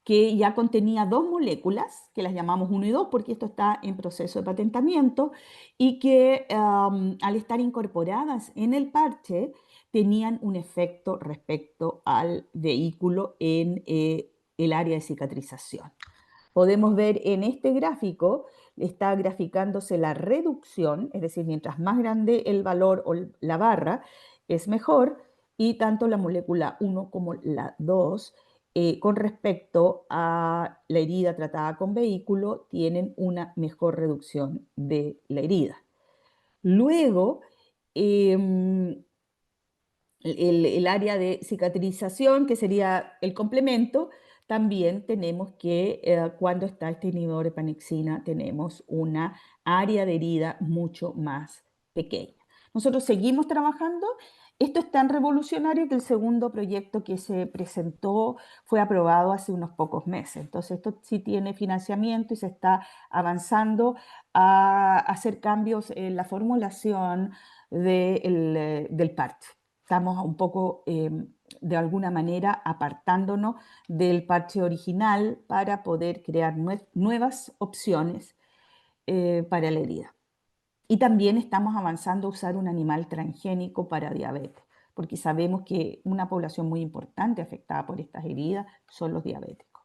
[SPEAKER 2] que ya contenía dos moléculas, que las llamamos 1 y 2 porque esto está en proceso de patentamiento, y que al estar incorporadas en el parche tenían un efecto respecto al vehículo en el área de cicatrización. Podemos ver en este gráfico, está graficándose la reducción, es decir, mientras más grande el valor o la barra, es mejor, y tanto la molécula 1 como la 2, con respecto a la herida tratada con vehículo, tienen una mejor reducción de la herida. Luego, el área de cicatrización, que sería el complemento, también tenemos que cuando está este inhibidor de panexina tenemos una área de herida mucho más pequeña. Nosotros seguimos trabajando. Esto es tan revolucionario que el segundo proyecto que se presentó fue aprobado hace unos pocos meses. Entonces esto sí tiene financiamiento y se está avanzando a hacer cambios en la formulación del parche. Estamos un poco, de alguna manera, apartándonos del parche original para poder crear nuevas opciones para la herida. Y también estamos avanzando a usar un animal transgénico para diabetes, porque sabemos que una población muy importante afectada por estas heridas son los diabéticos.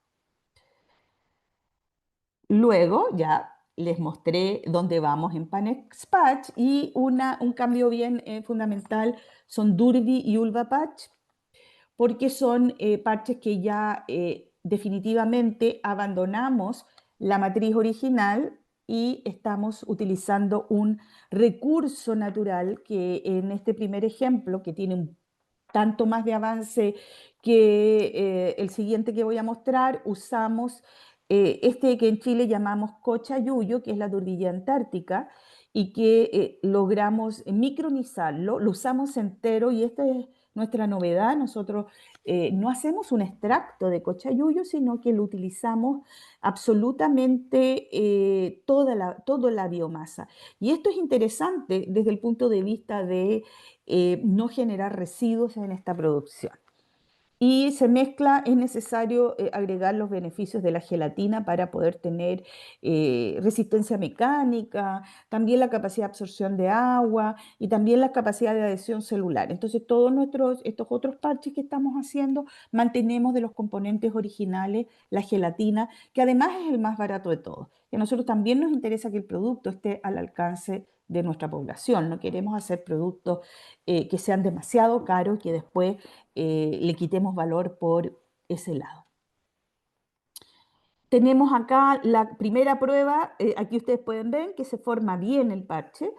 [SPEAKER 2] Luego ya les mostré dónde vamos en Panex Patch y un cambio bien fundamental son Durvi y Ulva Patch, porque son parches que ya definitivamente abandonamos la matriz original y estamos utilizando un recurso natural que en este primer ejemplo, que tiene un tanto más de avance que el siguiente que voy a mostrar, usamos este que en Chile llamamos cochayuyo, que es la turbilla antártica, y que logramos micronizarlo, lo usamos entero y esta es nuestra novedad. Nosotros no hacemos un extracto de cochayuyo, sino que lo utilizamos absolutamente toda la biomasa. Y esto es interesante desde el punto de vista de no generar residuos en esta producción. Y se mezcla, es necesario agregar los beneficios de la gelatina para poder tener resistencia mecánica, también la capacidad de absorción de agua y también la capacidad de adhesión celular. Entonces, todos estos otros parches que estamos haciendo, mantenemos de los componentes originales la gelatina, que además es el más barato de todos. Y a nosotros también nos interesa que el producto esté al alcance de nuestra población. No queremos hacer productos que sean demasiado caros, que después le quitemos valor por ese lado. Tenemos acá la primera prueba, aquí ustedes pueden ver que se forma bien el parche.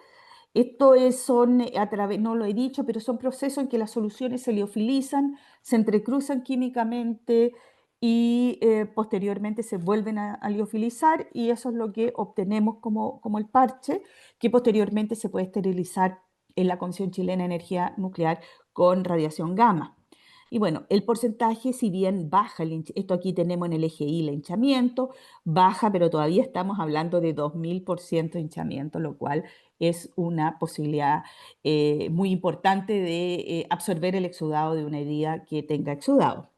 [SPEAKER 2] Esto son, a través, no lo he dicho, pero son procesos en que las soluciones se liofilizan, se entrecruzan químicamente y posteriormente se vuelven a liofilizar y eso es lo que obtenemos como el parche, que posteriormente se puede esterilizar en la Comisión Chilena de Energía Nuclear con radiación gamma. Y bueno, el porcentaje, si bien baja, esto aquí tenemos en el eje Y el hinchamiento, baja, pero todavía estamos hablando de 2000% de hinchamiento, lo cual es una posibilidad muy importante de absorber el exudado de una herida que tenga exudado.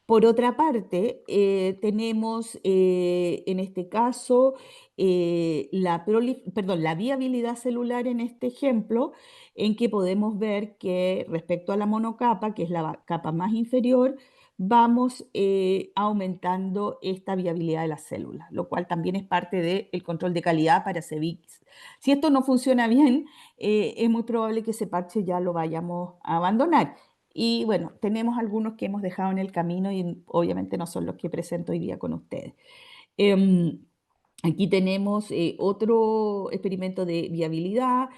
[SPEAKER 2] Por otra parte, tenemos en este caso la viabilidad celular en este ejemplo, en que podemos ver que respecto a la monocapa, que es la capa más inferior, vamos aumentando esta viabilidad de las células, lo cual también es parte del control de calidad para CEBIX. Si esto no funciona bien, es muy probable que ese parche ya lo vayamos a abandonar. Y bueno, tenemos algunos que hemos dejado en el camino y obviamente no son los que presento hoy día con ustedes. Em, Aquí tenemos otro experimento de viabilidad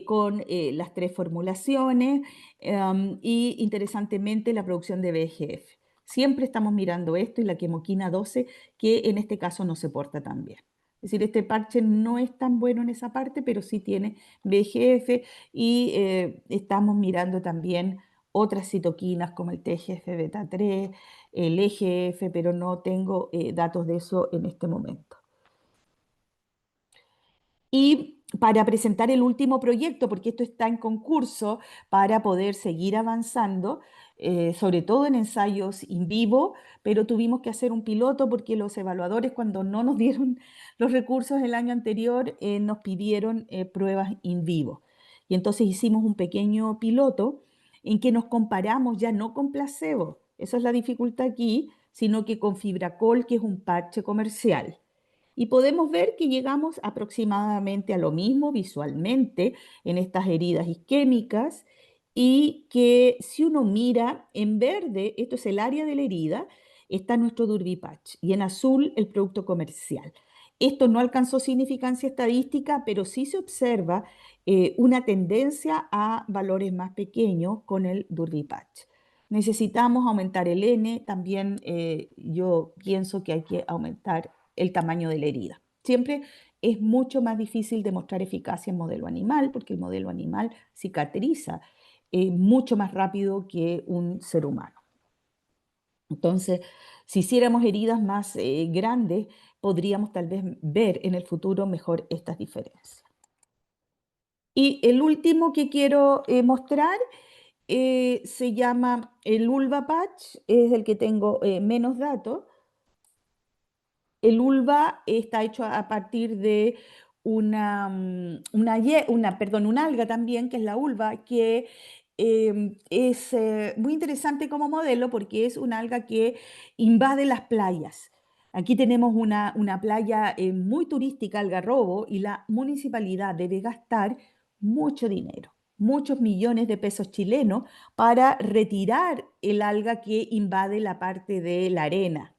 [SPEAKER 2] con las tres formulaciones y interesantemente la producción de VEGF. Siempre estamos mirando esto y la quemoquina 12, que en este caso no se porta tan bien. Es decir, este parche no es tan bueno en esa parte, pero sí tiene VEGF y estamos mirando también otras citoquinas como el TGF beta 3, el EGF, pero no tengo datos de eso en este momento. Y para presentar el último proyecto, porque esto está en concurso para poder seguir avanzando, sobre todo en ensayos in vivo, pero tuvimos que hacer un piloto porque los evaluadores cuando no nos dieron los recursos el año anterior, nos pidieron pruebas in vivo. Y entonces hicimos un pequeño piloto en que nos comparamos ya no con placebo, esa es la dificultad aquí, sino que con Fibracol, que es un parche comercial. Y podemos ver que llegamos aproximadamente a lo mismo visualmente en estas heridas isquémicas y que si uno mira en verde, esto es el área de la herida, está nuestro Durvipatch y en azul el producto comercial. Esto no alcanzó significancia estadística, pero sí se observa una tendencia a valores más pequeños con el Durvipatch. Necesitamos aumentar el N, también yo pienso que hay que aumentar el tamaño de la herida. Siempre es mucho más difícil demostrar eficacia en modelo animal porque el modelo animal cicatriza mucho más rápido que un ser humano. Entonces, si hiciéramos heridas más grandes, podríamos tal vez ver en el futuro mejor estas diferencias. Y el último que quiero mostrar se llama el Ulva Patch, es el que tengo menos datos. El ulva está hecho a partir de una alga también, que es la ulva, que es muy interesante como modelo porque es una alga que invade las playas. Aquí tenemos una playa muy turística, Algarrobo, y la municipalidad debe gastar mucho dinero, muchos millones de pesos chilenos para retirar el alga que invade la parte de la arena.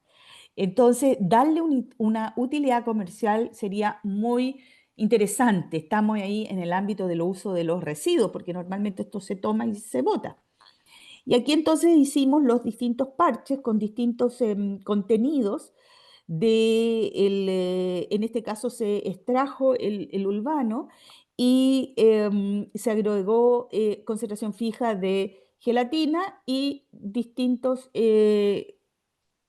[SPEAKER 2] Entonces, darle una utilidad comercial sería muy interesante. Estamos ahí en el ámbito del uso de los residuos, porque normalmente esto se toma y se bota. Y aquí entonces hicimos los distintos parches con distintos contenidos. En este caso se extrajo el ulvano y se agregó concentración fija de gelatina y distintos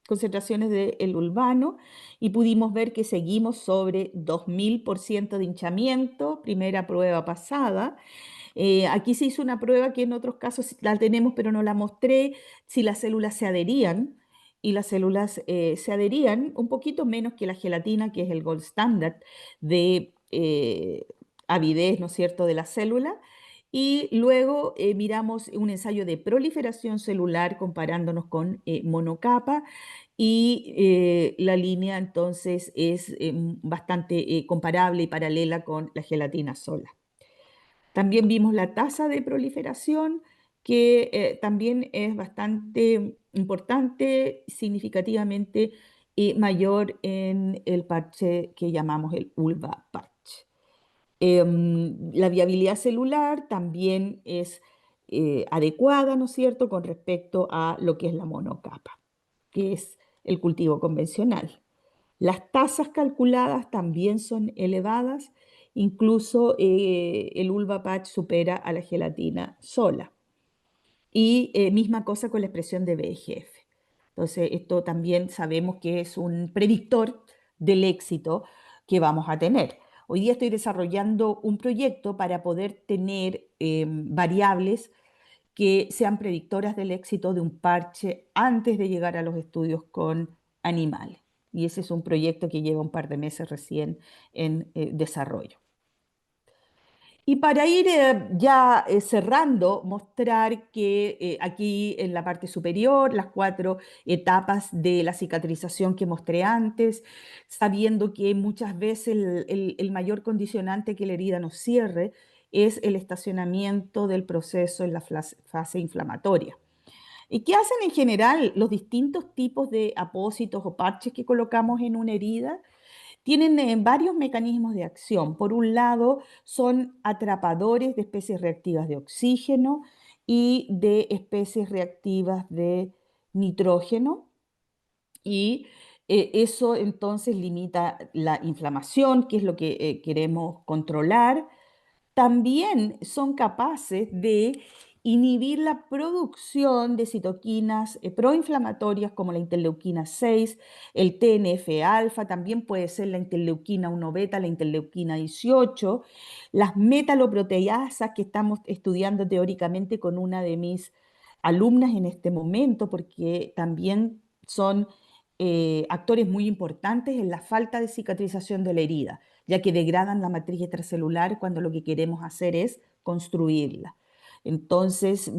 [SPEAKER 2] concentraciones del ulvano y pudimos ver que seguimos sobre 2000% de hinchamiento, primera prueba pasada. Aquí se hizo una prueba que en otros casos la tenemos pero no la mostré, si las células se adherían y las células se adherían un poquito menos que la gelatina, que es el gold standard de avidez, ¿no es cierto?, de la célula. Y luego miramos un ensayo de proliferación celular comparándonos con monocapa y la línea entonces es bastante comparable y paralela con la gelatina sola. También vimos la tasa de proliferación, que también es bastante importante, significativamente mayor en el parche que llamamos el ULVA patch. La viabilidad celular también es adecuada, ¿no es cierto?, con respecto a lo que es la monocapa, que es el cultivo convencional. Las tasas calculadas también son elevadas, incluso el ulva patch supera a la gelatina sola. Y misma cosa con la expresión de VEGF. Entonces, esto también sabemos que es un predictor del éxito que vamos a tener. Hoy día estoy desarrollando un proyecto para poder tener variables que sean predictoras del éxito de un parche antes de llegar a los estudios con animales. Y ese es un proyecto que lleva un par de meses recién en desarrollo. Y para ir ya cerrando, mostrar que aquí en la parte superior, las 4 etapas de la cicatrización que mostré antes, sabiendo que muchas veces el mayor condicionante que la herida nos cierre es el estacionamiento del proceso en la fase inflamatoria. ¿Y qué hacen en general los distintos tipos de apósitos o parches que colocamos en una herida? Tienen varios mecanismos de acción. Por un lado, son atrapadores de especies reactivas de oxígeno y de especies reactivas de nitrógeno. Y eso entonces limita la inflamación, que es lo que queremos controlar. También son capaces de inhibir la producción de citoquinas proinflamatorias como la interleuquina 6, el TNF-alfa, también puede ser la interleuquina 1 beta, la interleuquina 18, las metaloproteasas que estamos estudiando teóricamente con una de mis alumnas en este momento, porque también son actores muy importantes en la falta de cicatrización de la herida, ya que degradan la matriz extracelular cuando lo que queremos hacer es construirla. Entonces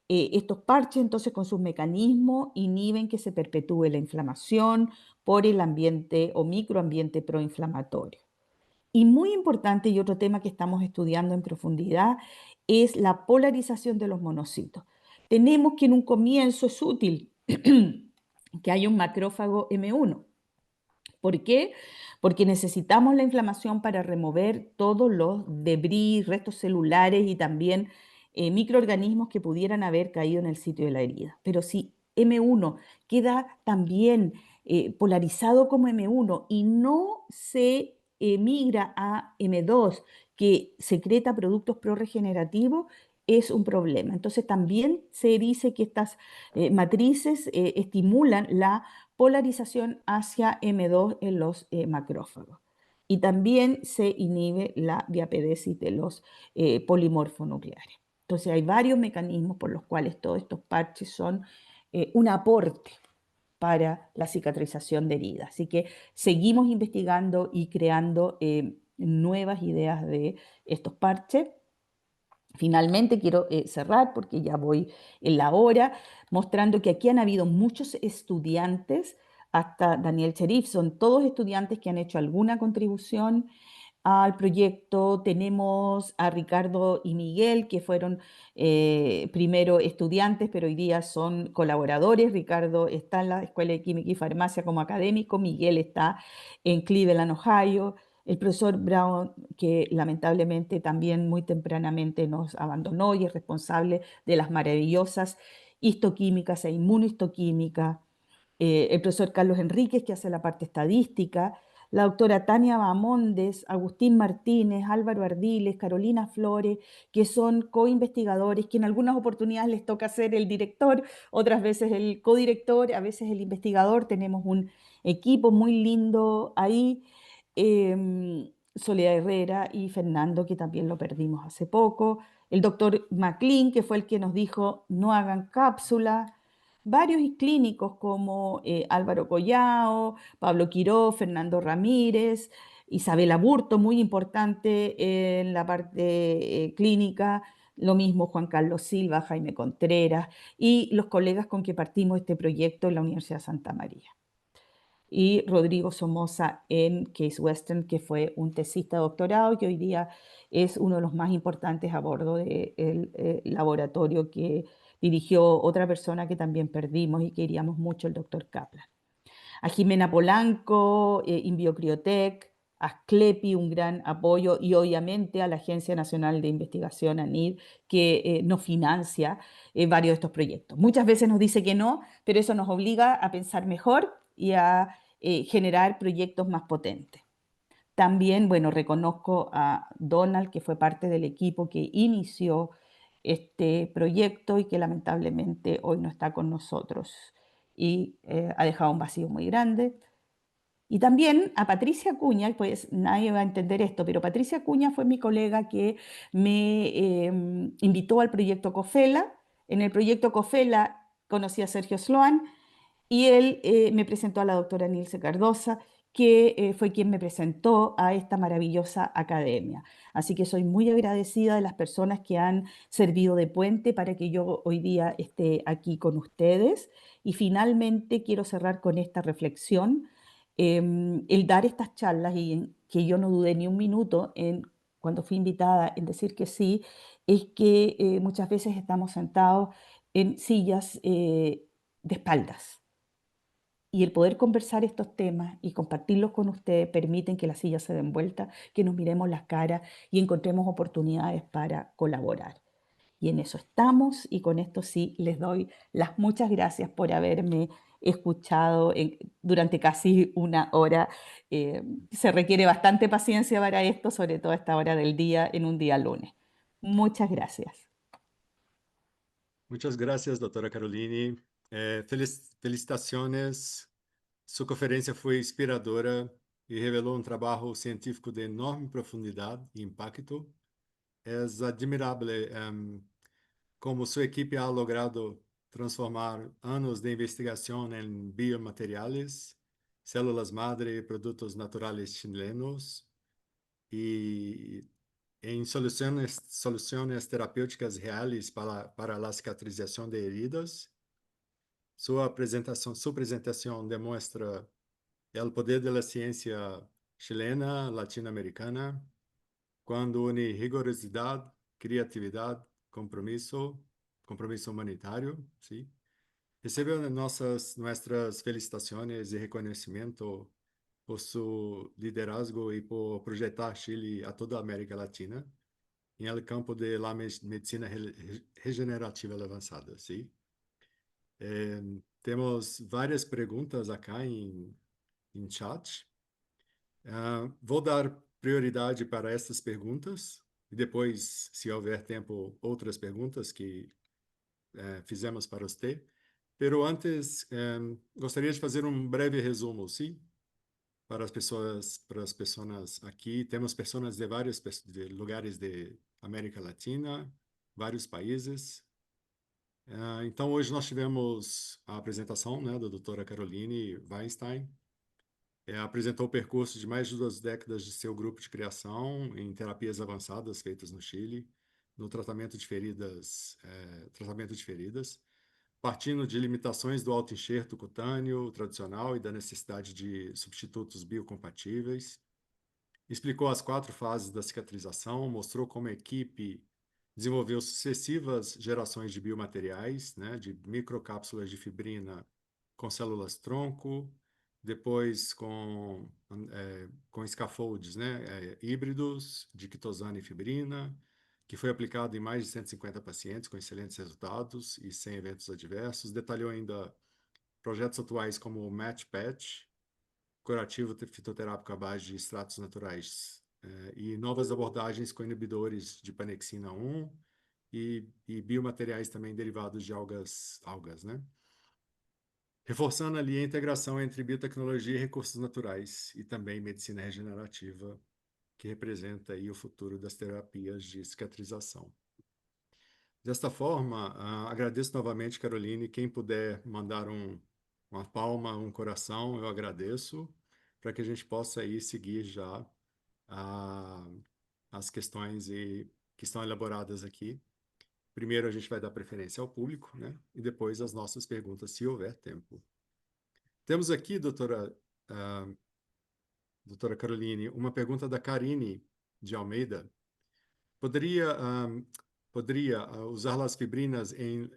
[SPEAKER 2] estos parches entonces con sus mecanismos inhiben que se perpetúe la inflamación por el ambiente o microambiente proinflamatorio. Y muy importante, y otro tema que estamos estudiando en profundidad, es la polarización de los monocitos. Tenemos que en un comienzo es útil que haya un macrófago M1. ¿Por qué? Porque necesitamos la inflamación para remover todos los debris, restos celulares y también microorganismos que pudieran haber caído en el sitio de la herida. Pero si M1 queda también polarizado como M1 y no se migra a M2, que secreta productos proregenerativos, es un problema. Entonces también se dice que estas matrices estimulan la polarización hacia M2 en los macrófagos. Y también se inhibe la diapedesis de los polimorfonucleares. Entonces hay varios mecanismos por los cuales todos estos parches son un aporte para la cicatrización de heridas. Así que seguimos investigando y creando nuevas ideas de estos parches. Finalmente quiero cerrar porque ya voy en la hora, mostrando que aquí han habido muchos estudiantes, hasta Daniel Cherif, son todos estudiantes que han hecho alguna contribución al proyecto. Tenemos a Ricardo y Miguel, que fueron primero estudiantes, pero hoy día son colaboradores. Ricardo está en la Escuela de Química y Farmacia como académico, Miguel está en Cleveland, Ohio. El profesor Brown, que lamentablemente también muy tempranamente nos abandonó y es responsable de las maravillosas histoquímicas e inmunohistoquímicas. El profesor Carlos Enríquez, que hace la parte estadística, la doctora Tania Bamondes, Agustín Martínez, Álvaro Ardiles, Carolina Flores, que son coinvestigadores, que en algunas oportunidades les toca ser el director, otras veces el codirector, a veces el investigador. Tenemos un equipo muy lindo ahí. Soledad Herrera y Fernando, que también lo perdimos hace poco. El doctor MacLean, que fue el que nos dijo no hagan cápsulas. Varios clínicos como Álvaro Collao, Pablo Quiró, Fernando Ramírez, Isabel Aburto, muy importante en la parte clínica, lo mismo Juan Carlos Silva, Jaime Contreras y los colegas con que partimos este proyecto en la Universidad de Santa María. Y Rodrigo Somoza en Case Western, que fue un tesista de doctorado y que hoy día es uno de los más importantes a bordo del laboratorio que dirigió otra persona que también perdimos y queríamos mucho, el doctor Kaplan. A Jimena Polanco, Inbiocriotec, a Asclepi, un gran apoyo, y obviamente a la Agencia Nacional de Investigación, ANID, que nos financia varios de estos proyectos. Muchas veces nos dice que no, pero eso nos obliga a pensar mejor y a generar proyectos más potentes. También, bueno, reconozco a Donald, que fue parte del equipo que inició este proyecto y que lamentablemente hoy no está con nosotros y ha dejado un vacío muy grande. Y también a Patricia Acuña, pues nadie va a entender esto, pero Patricia Acuña fue mi colega que me invitó al proyecto COFELA. En el proyecto COFELA conocí a Sergio Sloan y él me presentó a la doctora Nilce Cardosa, que fue quien me presentó a esta maravillosa academia. Así que soy muy agradecida de las personas que han servido de puente para que yo hoy día esté aquí con ustedes. Y finalmente quiero cerrar con esta reflexión. El dar estas charlas y que yo no dudé ni un minuto cuando fui invitada en decir que sí, es que muchas veces estamos sentados en sillas de espaldas. Y el poder conversar estos temas y compartirlos con ustedes permiten que la silla se den vuelta, que nos miremos las caras y encontremos oportunidades para colaborar. Y en eso estamos y con esto sí les doy las muchas gracias por haberme escuchado durante casi una hora. Se requiere bastante paciencia para esto, sobre todo a esta hora del día, en un día lunes. Muchas gracias.
[SPEAKER 1] Muchas gracias, doutora Caroline. Felicitações. Sua conferência foi inspiradora e revelou um trabalho científico de enorme profundidade e impacto. É admirável como sua equipe ha logrado transformar anos de investigação em biomateriais, células madre, produtos naturais chilenos e em soluções terapêuticas reais para a cicatrização de heridas. Sua apresentação demonstra o poder da ciência chilena, latino-americana, quando une rigorosidade, criatividade, compromisso humanitário, sim. Recebeu nossas felicitações e reconhecimento por seu liderazgo e por projetar Chile a toda a América Latina em el campo de la medicina regenerativa avançada, sim. Temos várias perguntas acá em chat. Vou dar prioridade para essas perguntas e depois, se houver tempo, outras perguntas que fizemos para você. Pero antes, gostaria de fazer um breve resumo, sim? Para as pessoas aqui. Temos pessoas de vários lugares de América Latina, vários países. Então, hoje nós tivemos a apresentação, né, da doutora Caroline Weinstein. Apresentou o percurso de mais de 2 décadas de seu grupo de criação em terapias avançadas feitas no Chile, no tratamento de feridas, partindo de limitações do autoenxerto cutâneo tradicional e da necessidade de substitutos biocompatíveis. Explicou as 4 fases da cicatrização, mostrou como a equipe desenvolveu sucessivas gerações de biomateriais, né, de microcápsulas de fibrina com células-tronco, depois com scaffolds, né, híbridos de quitosana e fibrina, que foi aplicado em mais de 150 pacientes com excelentes resultados e sem eventos adversos. Detalhou ainda projetos atuais como o Match Patch, curativo fitoterápico à base de extratos naturais, e novas abordagens com inibidores de panexina 1 e biomateriais também derivados de algas, né? Reforçando ali a integração entre biotecnologia e recursos naturais e também medicina regenerativa, que representa aí o futuro das terapias de cicatrização. Desta forma, agradeço novamente, Caroline. Quem puder mandar uma palma, um coração, eu agradeço, para que a gente possa aí seguir já as questões que estão elaboradas aqui. Primeiro a gente vai dar preferência ao público, né? E depois as nossas perguntas, se houver tempo. Temos aqui, doutora Caroline, uma pergunta da Karine de Almeida. Poderia usar as fibrinas em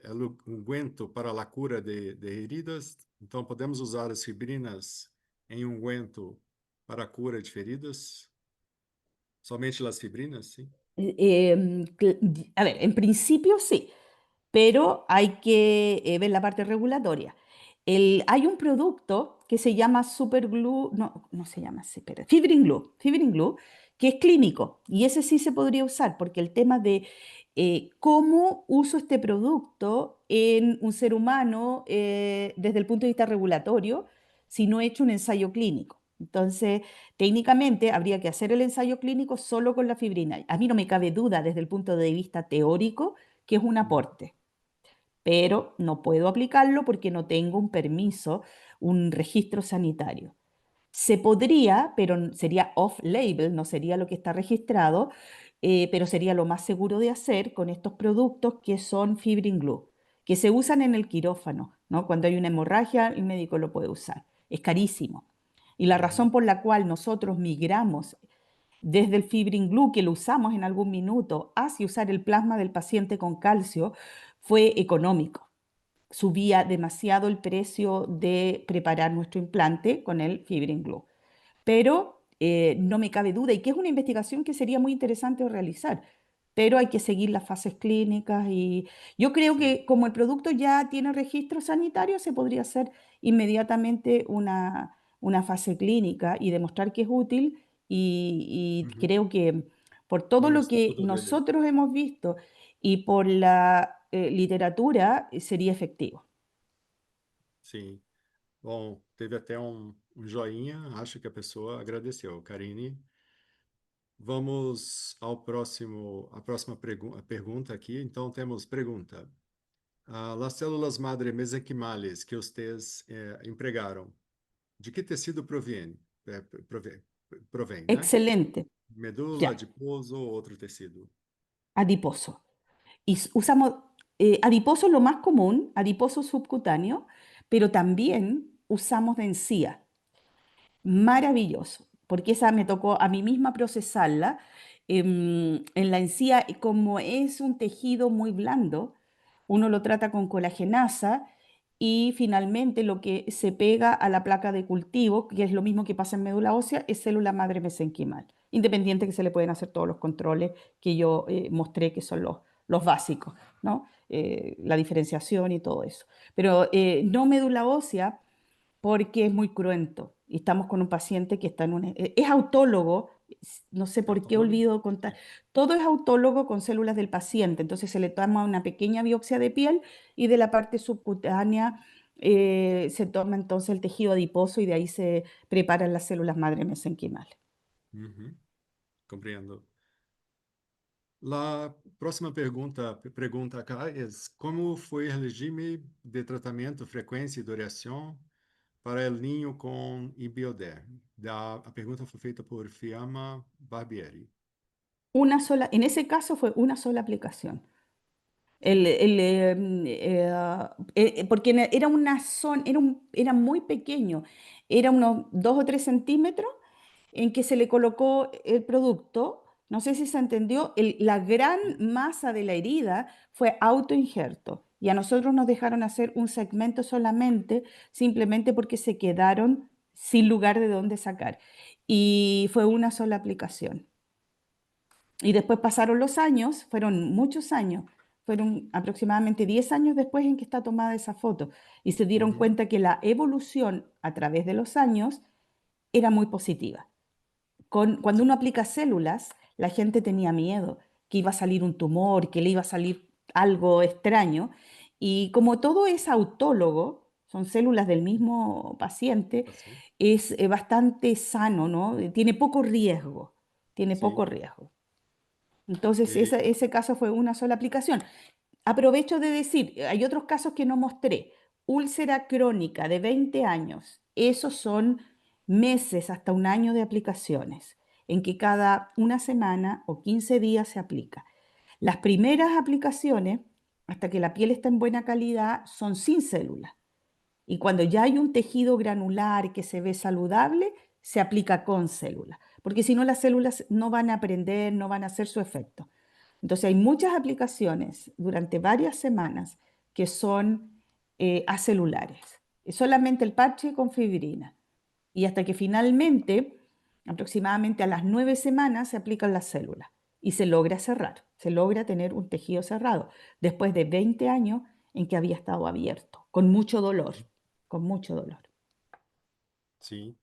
[SPEAKER 1] unguento para a cura de heridas? Então, podemos usar as fibrinas em unguento para a cura de feridas? Somente as fibrinas, sim?
[SPEAKER 2] A ver, en principio sí, pero hay que ver la parte regulatoria. Hay un producto que se llama Superglue, no se llama así, pero Fibrin Glue, que es clínico y ese sí se podría usar porque el tema de cómo uso este producto en un ser humano desde el punto de vista regulatorio si no he hecho un ensayo clínico. Entonces, técnicamente habría que hacer el ensayo clínico solo con la fibrina. A mí no me cabe duda desde el punto de vista teórico que es un
[SPEAKER 1] Uhum.
[SPEAKER 2] aporte, pero no puedo aplicarlo porque no tengo un permiso, un registro sanitario. Se podría, pero sería off-label, no sería lo que está registrado, pero sería lo más seguro de hacer con estos productos que son Fibrin Glue, que se usan en el quirófano, ¿no? Cuando hay una hemorragia, el médico lo puede usar. Es carísimo. Y la razón
[SPEAKER 1] Uhum.
[SPEAKER 2] por la cual nosotros migramos desde el Fibrin Glue, que lo usamos en algún minuto, hacia usar el plasma del paciente con calcio, fue económico. Subía demasiado el precio de preparar nuestro implante con el Fibrin Glue. Pero no me cabe duda y que es una investigación que sería muy interesante realizar, pero hay que seguir las fases clínicas y yo creo
[SPEAKER 1] Sim.
[SPEAKER 2] que como el producto ya tiene registro sanitario, se podría hacer inmediatamente una fase clínica y demostrar que es útil y
[SPEAKER 1] Uhum.
[SPEAKER 2] creo que por todo
[SPEAKER 1] No
[SPEAKER 2] lo que
[SPEAKER 1] estatuto dele.
[SPEAKER 2] nosotros hemos visto y por la literatura, sería efectivo.
[SPEAKER 1] Sim. Bom, teve até um joinha, acho que a pessoa agradeceu. Karine, vamos ao próximo, a próxima pergunta aqui. Então, temos pergunta. As células madre mesenquimales que vocês empregaram, de que tecido provém? Provém, né?
[SPEAKER 2] Excelente.
[SPEAKER 1] Medula,
[SPEAKER 2] Ya,
[SPEAKER 1] adiposo ou outro tecido?
[SPEAKER 2] adiposo. Y usamos adiposo lo más común, adiposo subcutáneo, pero también usamos de encía. Maravilloso, porque esa me tocó a mí misma procesarla. En la encía, como es un tejido muy blando, uno lo trata con colagenasa y finalmente lo que se pega a la placa de cultivo, que es lo mismo que pasa en médula ósea, es célula madre mesenquimal. Independiente que se le pueden hacer todos los controles que yo mostré que son los básicos, ¿no? La diferenciación y todo eso. Pero no médula ósea porque es muy cruento. Y estamos con un paciente que está en un... Es autólogo, no sé
[SPEAKER 1] É
[SPEAKER 2] por qué
[SPEAKER 1] autólogo?
[SPEAKER 2] olvido contar. Todo es autólogo con células del paciente. Entonces se le toma una pequeña biopsia de piel y de la parte subcutánea se toma entonces el tejido adiposo y de ahí se preparan las células madre mesenquimales.
[SPEAKER 1] Uhum. Compreendo. A próxima pergunta acá é: como foi o regime de tratamento, frequência e duração para o ninho com IBioder? A pergunta foi feita por Fiamma Barbieri.
[SPEAKER 2] Una sola, en ese caso fue una sola aplicación.
[SPEAKER 1] Sim.
[SPEAKER 2] Porque era una zona, era muy pequeño, era unos 2 o 3 centímetros en que se le colocó el producto. No sé si se entendió, la gran
[SPEAKER 1] Sim.
[SPEAKER 2] masa de la herida fue autoinjerto y a nosotros nos dejaron hacer un segmento solamente, simplemente porque se quedaron sin lugar de dónde sacar. Y fue una sola aplicación. Y después pasaron los años, fueron muchos años, fueron aproximadamente 10 años después en que está tomada esa foto, y se dieron
[SPEAKER 1] Uhum.
[SPEAKER 2] cuenta que la evolución a través de los años era muy positiva. Cuando
[SPEAKER 1] Sim.
[SPEAKER 2] uno aplica células, la gente tenía miedo, que iba a salir un tumor, que le iba a salir algo extraño, y como todo es autólogo, son células del mismo paciente,
[SPEAKER 1] Assim?
[SPEAKER 2] es bastante sano, ¿no? Tiene poco riesgo, tiene poco
[SPEAKER 1] Sim.
[SPEAKER 2] riesgo. Entonces,
[SPEAKER 1] E,
[SPEAKER 2] ese caso fue una sola aplicación. Aprovecho de decir, hay otros casos que no mostré. Úlcera crónica de 20 años. Esos son meses, hasta un año de aplicaciones, en que cada una semana o 15 días se aplica. Las primeras aplicaciones, hasta que la piel está en buena calidad, son sin células. Y cuando ya hay un tejido granular que se ve saludable, se aplica con células, porque si no las células no van a aprender, no van a hacer su efecto. Entonces hay muchas aplicaciones durante varias semanas que son acelulares, solamente el parche con fibrina. Y hasta que finalmente, aproximadamente a las 9 semanas, se aplican las células y se logra cerrar, se logra tener un tejido cerrado, después de 20 años en que había estado abierto, con mucho dolor, con mucho dolor.
[SPEAKER 1] sim.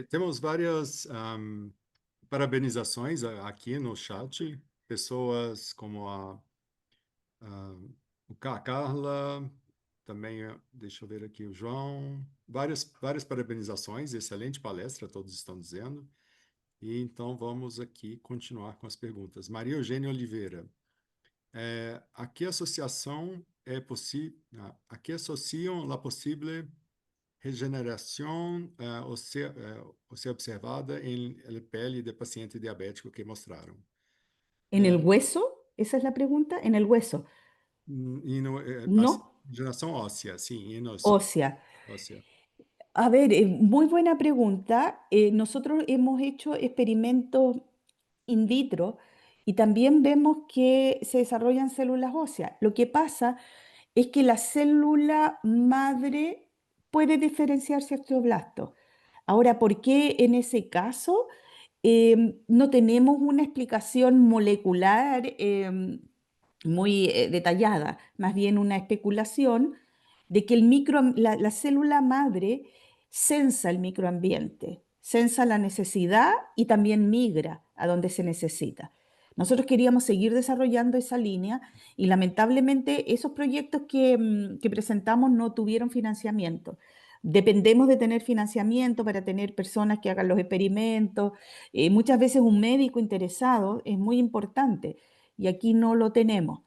[SPEAKER 1] Temos várias parabenizações aqui no chat. Pessoas como a Carla também, deixa eu ver aqui, o João. Várias parabenizações, excelente palestra, todos estão dizendo. E então vamos aqui continuar com as perguntas. Maria Eugênia Oliveira. A que associação é possível? A que associam a possível regeneração o ser observada em pele de paciente diabético que mostraram?
[SPEAKER 2] ¿En el hueso? Esa es la pregunta. ¿En el hueso?
[SPEAKER 1] A
[SPEAKER 2] No,
[SPEAKER 1] regeneração óssea, sim, em osso,
[SPEAKER 2] ósea.
[SPEAKER 1] óssea.
[SPEAKER 2] A ver, muy buena pregunta. Nosotros hemos hecho experimentos in vitro y también vemos que se desarrollan células óseas. Lo que pasa es que la célula madre puede diferenciarse osteoblastos. Ahora, ¿por qué en ese caso? No tenemos una explicación molecular muy detallada, más bien una especulación de que la célula madre sensa el microambiente, sensa la necesidad y también migra a donde se necesita. Nosotros queríamos seguir desarrollando esa línea y lamentablemente esos proyectos que presentamos no tuvieron financiamiento. Dependemos de tener financiamiento para tener personas que hagan los experimentos. Muchas veces un médico interesado es muy importante y aquí no lo tenemos.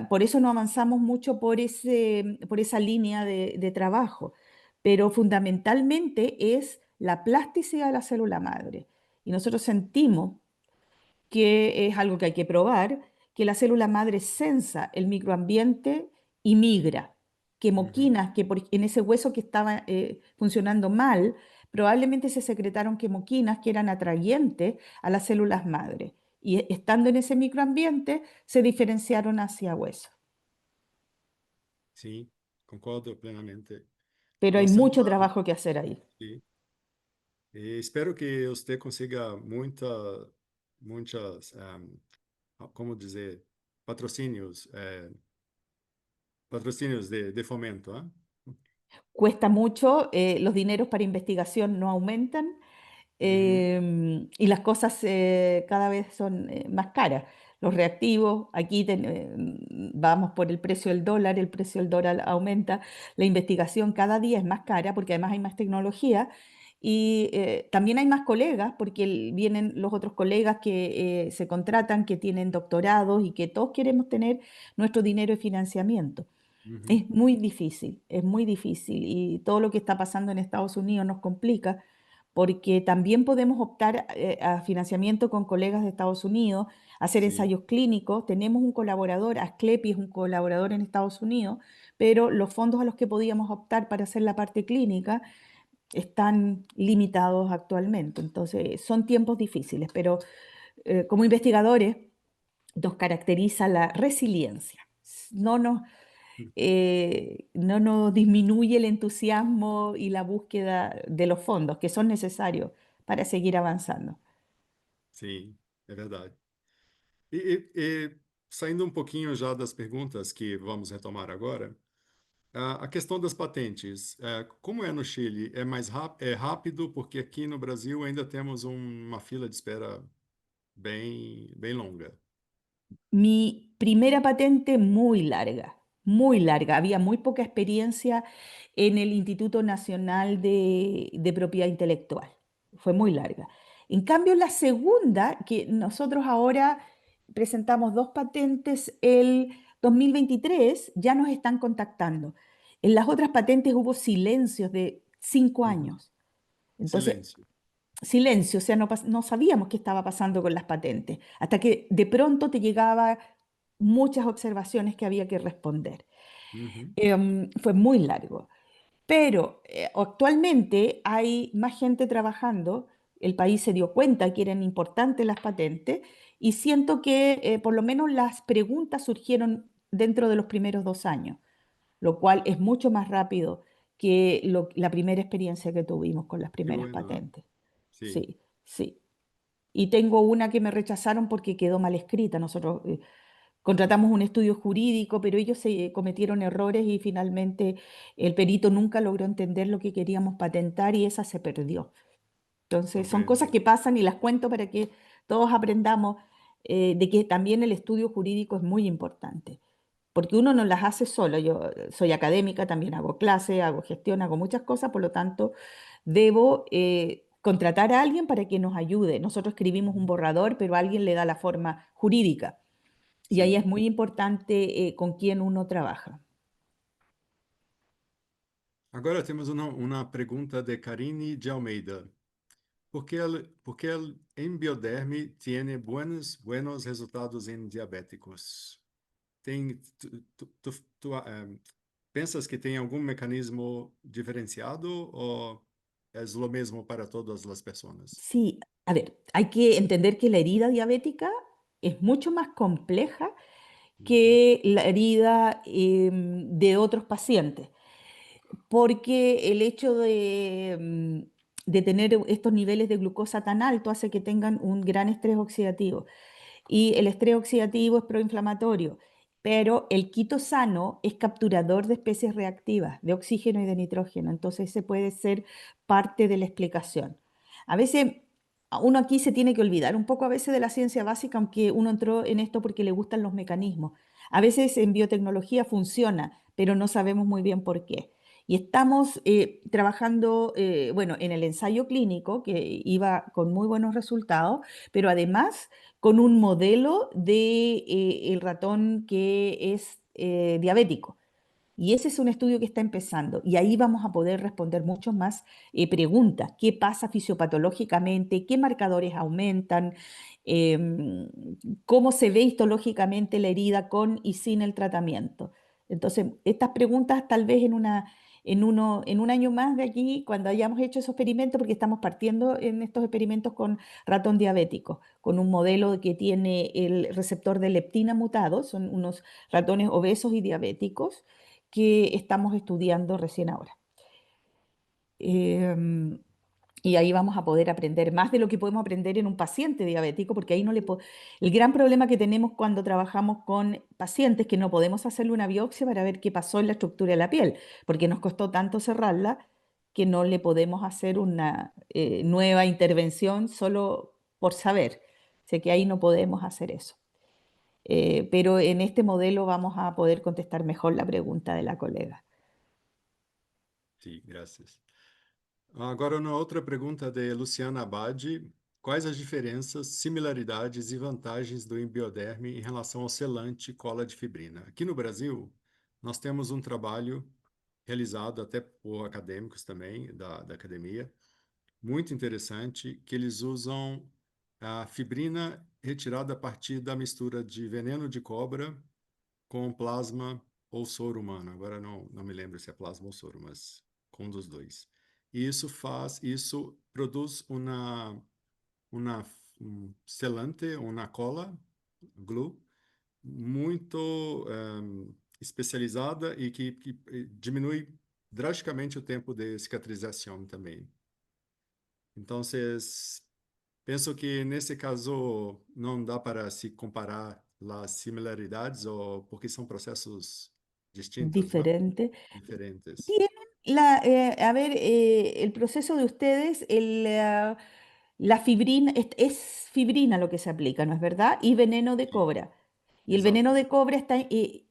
[SPEAKER 2] Por eso no avanzamos mucho por esa línea de trabajo, pero fundamentalmente es la plasticidad de la célula madre. Y nosotros sentimos que es algo que hay que probar, que la célula madre sensa el microambiente y migra, que
[SPEAKER 1] Uhum.
[SPEAKER 2] moquinas, en ese hueso que estaba funcionando mal, probablemente se secretaron quemoquinas que eran atrayentes a las células madre. Y estando en ese microambiente, se diferenciaron hacia hueso.
[SPEAKER 1] Sim, concordo plenamente.
[SPEAKER 2] Pero hay
[SPEAKER 1] Nossa,
[SPEAKER 2] mucho trabajo que hacer ahí.
[SPEAKER 1] sim. E espero que você consiga muitas, como dizer, patrocínios, patrocínios de fomento, ah?
[SPEAKER 2] Cuesta mucho, los dineros para investigación no aumentan.
[SPEAKER 1] Uhum.
[SPEAKER 2] Y las cosas cada vez son más caras. Los reactivos, aquí vamos por el precio del dólar aumenta, la investigación cada día es más cara porque además hay más tecnología y también hay más colegas porque vienen los otros colegas que se contratan, que tienen doctorados y que todos queremos tener nuestro dinero de financiamiento.
[SPEAKER 1] Uhum.
[SPEAKER 2] Es muy difícil y todo lo que está pasando en Estados Unidos nos complica porque también podemos optar a financiamiento con colegas de Estados Unidos, hacer
[SPEAKER 1] Sim,
[SPEAKER 2] ensayos clínicos. Tenemos un colaborador, Asclepi es un colaborador en Estados Unidos, pero los fondos a los que podíamos optar para hacer la parte clínica están limitados actualmente. Entonces, son tiempos difíciles, pero como investigadores nos caracteriza la resiliencia. No nos, no nos disminuye el entusiasmo y la búsqueda de los fondos que son necesarios para seguir avanzando.
[SPEAKER 1] sim, é verdade. E saindo um pouquinho já das perguntas que vamos retomar agora, a questão das patentes, como é no Chile? É rápido, porque aqui no Brasil ainda temos uma fila de espera bem longa.
[SPEAKER 2] Mi primera patente muy larga. Había muy poca experiencia en el Instituto Nacional de Propiedad Intelectual. Fue muy larga. En cambio, la segunda, que nosotros ahora presentamos dos patentes el 2023, ya nos están contactando. En las otras patentes hubo silencios de 5 años. Entonces,
[SPEAKER 1] Silêncio.
[SPEAKER 2] silencio, o sea, no sabíamos qué estaba pasando con las patentes, hasta que de pronto te llegaba muchas observaciones que había que responder.
[SPEAKER 1] Uhum.
[SPEAKER 2] Fue muy largo, pero actualmente hay más gente trabajando, el país se dio cuenta que eran importantes las patentes y siento que por lo menos las preguntas surgieron dentro de los primeros 2 años, lo cual es mucho más rápido que la primera experiencia que tuvimos con las
[SPEAKER 1] Que
[SPEAKER 2] primeras
[SPEAKER 1] bueno, ah?
[SPEAKER 2] patentes.
[SPEAKER 1] Sim.
[SPEAKER 2] Sí, sí. Y tengo una que me rechazaron porque quedó mal escrita. Nosotros contratamos un estudio jurídico, pero ellos se cometieron errores y finalmente el perito nunca logró entender lo que queríamos patentar y esa se perdió. Entonces, son cosas
[SPEAKER 1] Compreendo.
[SPEAKER 2] que pasan y las cuento para que todos aprendamos de que también el estudio jurídico es muy importante. porque uno no las hace solo. Yo soy académica, también hago clase, hago gestión, hago muchas cosas, por lo tanto, debo contratar a alguien para que nos ayude. Nosotros escribimos un borrador, pero alguien le da la forma jurídica. Y ahí
[SPEAKER 1] Sim.
[SPEAKER 2] es muy importante con quién uno trabaja.
[SPEAKER 1] Agora temos uma pergunta de Karine de Almeida. Por que em Bioderme tem buenos resultados em diabéticos? Tem, pensas que tem algum mecanismo diferenciado ou é o mesmo para todas as pessoas?
[SPEAKER 2] Sí, a ver, hay que entender que la herida diabética es mucho más compleja
[SPEAKER 1] Uhum.
[SPEAKER 2] que la herida de otros pacientes, porque el hecho de tener estos niveles de glucosa tan alto hace que tengan un gran estrés oxidativo. Y el estrés oxidativo es proinflamatorio, pero el quitosano es capturador de especies reactivas, de oxígeno y de nitrógeno, entonces ese puede ser parte de la explicación. A veces uno aquí se tiene que olvidar un poco a veces de la ciencia básica, aunque uno entró en esto porque le gustan los mecanismos. A veces en biotecnología funciona, pero no sabemos muy bien por qué. Y estamos trabajando, bueno, en el ensayo clínico, que iba con muy buenos resultados, pero además con un modelo de el ratón que es diabético. Y ese es un estudio que está empezando y ahí vamos a poder responder muchas más preguntas. ¿Qué pasa fisiopatológicamente? ¿Qué marcadores aumentan? Em, ¿Cómo se ve histológicamente la herida con y sin el tratamiento? Entonces, estas preguntas tal vez en un año más de aquí, cuando hayamos hecho esos experimentos, porque estamos partiendo en estos experimentos con ratón diabético, con un modelo que tiene el receptor de leptina mutado, son unos ratones obesos y diabéticos que estamos estudiando recién ahora. Em, y ahí vamos a poder aprender más de lo que podemos aprender en un paciente diabético, porque ahí no le el gran problema que tenemos cuando trabajamos con pacientes que no podemos hacerle una biopsia para ver qué pasó en la estructura de la piel, porque nos costó tanto cerrarla que no le podemos hacer una nueva intervención solo por saber. Sé que ahí no podemos hacer eso. Pero en este modelo vamos a poder contestar mejor la pregunta de la colega.
[SPEAKER 1] Sim, graças. Agora, uma outra pergunta de Luciana Abadi. Quais as diferenças, similaridades e vantagens do Embioderme em relação ao selante cola de fibrina? Aqui no Brasil, nós temos um trabalho realizado até por acadêmicos também, da academia, muito interessante, que eles usam a fibrina retirada a partir da mistura de veneno de cobra com plasma ou soro humano. Agora não me lembro se é plasma ou soro, mas com um dos dois. E isso produz uma selante, uma cola, glue, muito especializada e que diminui drasticamente o tempo de cicatrização também. Então, penso que nesse caso não dá para se comparar as similaridades ou porque são processos distintos, não?
[SPEAKER 2] Diferente.
[SPEAKER 1] Diferentes.
[SPEAKER 2] Tienen a ver, el proceso de ustedes, la fibrina, es fibrina lo que se aplica, ¿no es verdad? Y veneno de
[SPEAKER 1] Sim,
[SPEAKER 2] cobra. Y el veneno
[SPEAKER 1] exato,
[SPEAKER 2] de cobra está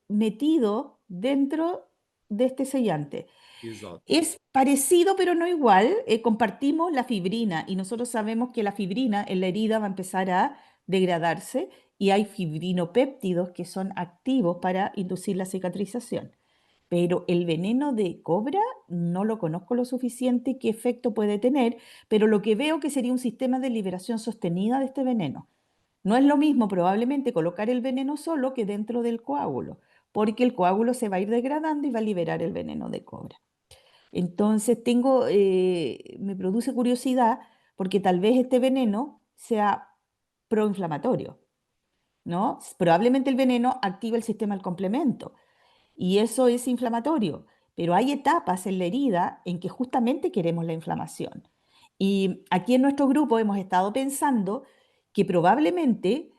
[SPEAKER 2] metido dentro de este sellante.
[SPEAKER 1] exato.
[SPEAKER 2] Es parecido, pero no igual. Compartimos la fibrina y nosotros sabemos que la fibrina en la herida va a empezar a degradarse y hay fibrinopéptidos que son activos para inducir la cicatrización. Pero el veneno de cobra no lo conozco lo suficiente qué efecto puede tener, pero lo que veo que sería un sistema de liberación sostenida de este veneno. No es lo mismo probablemente colocar el veneno solo que dentro del coágulo, porque el coágulo se va a ir degradando y va a liberar el veneno de cobra. Entonces me produce curiosidad porque tal vez este veneno sea proinflamatorio, ¿no? Probablemente el veneno activa el sistema del complemento y eso es inflamatorio, pero hay etapas en la herida en que justamente queremos la inflamación. Y aquí en nuestro grupo hemos estado pensando que probablemente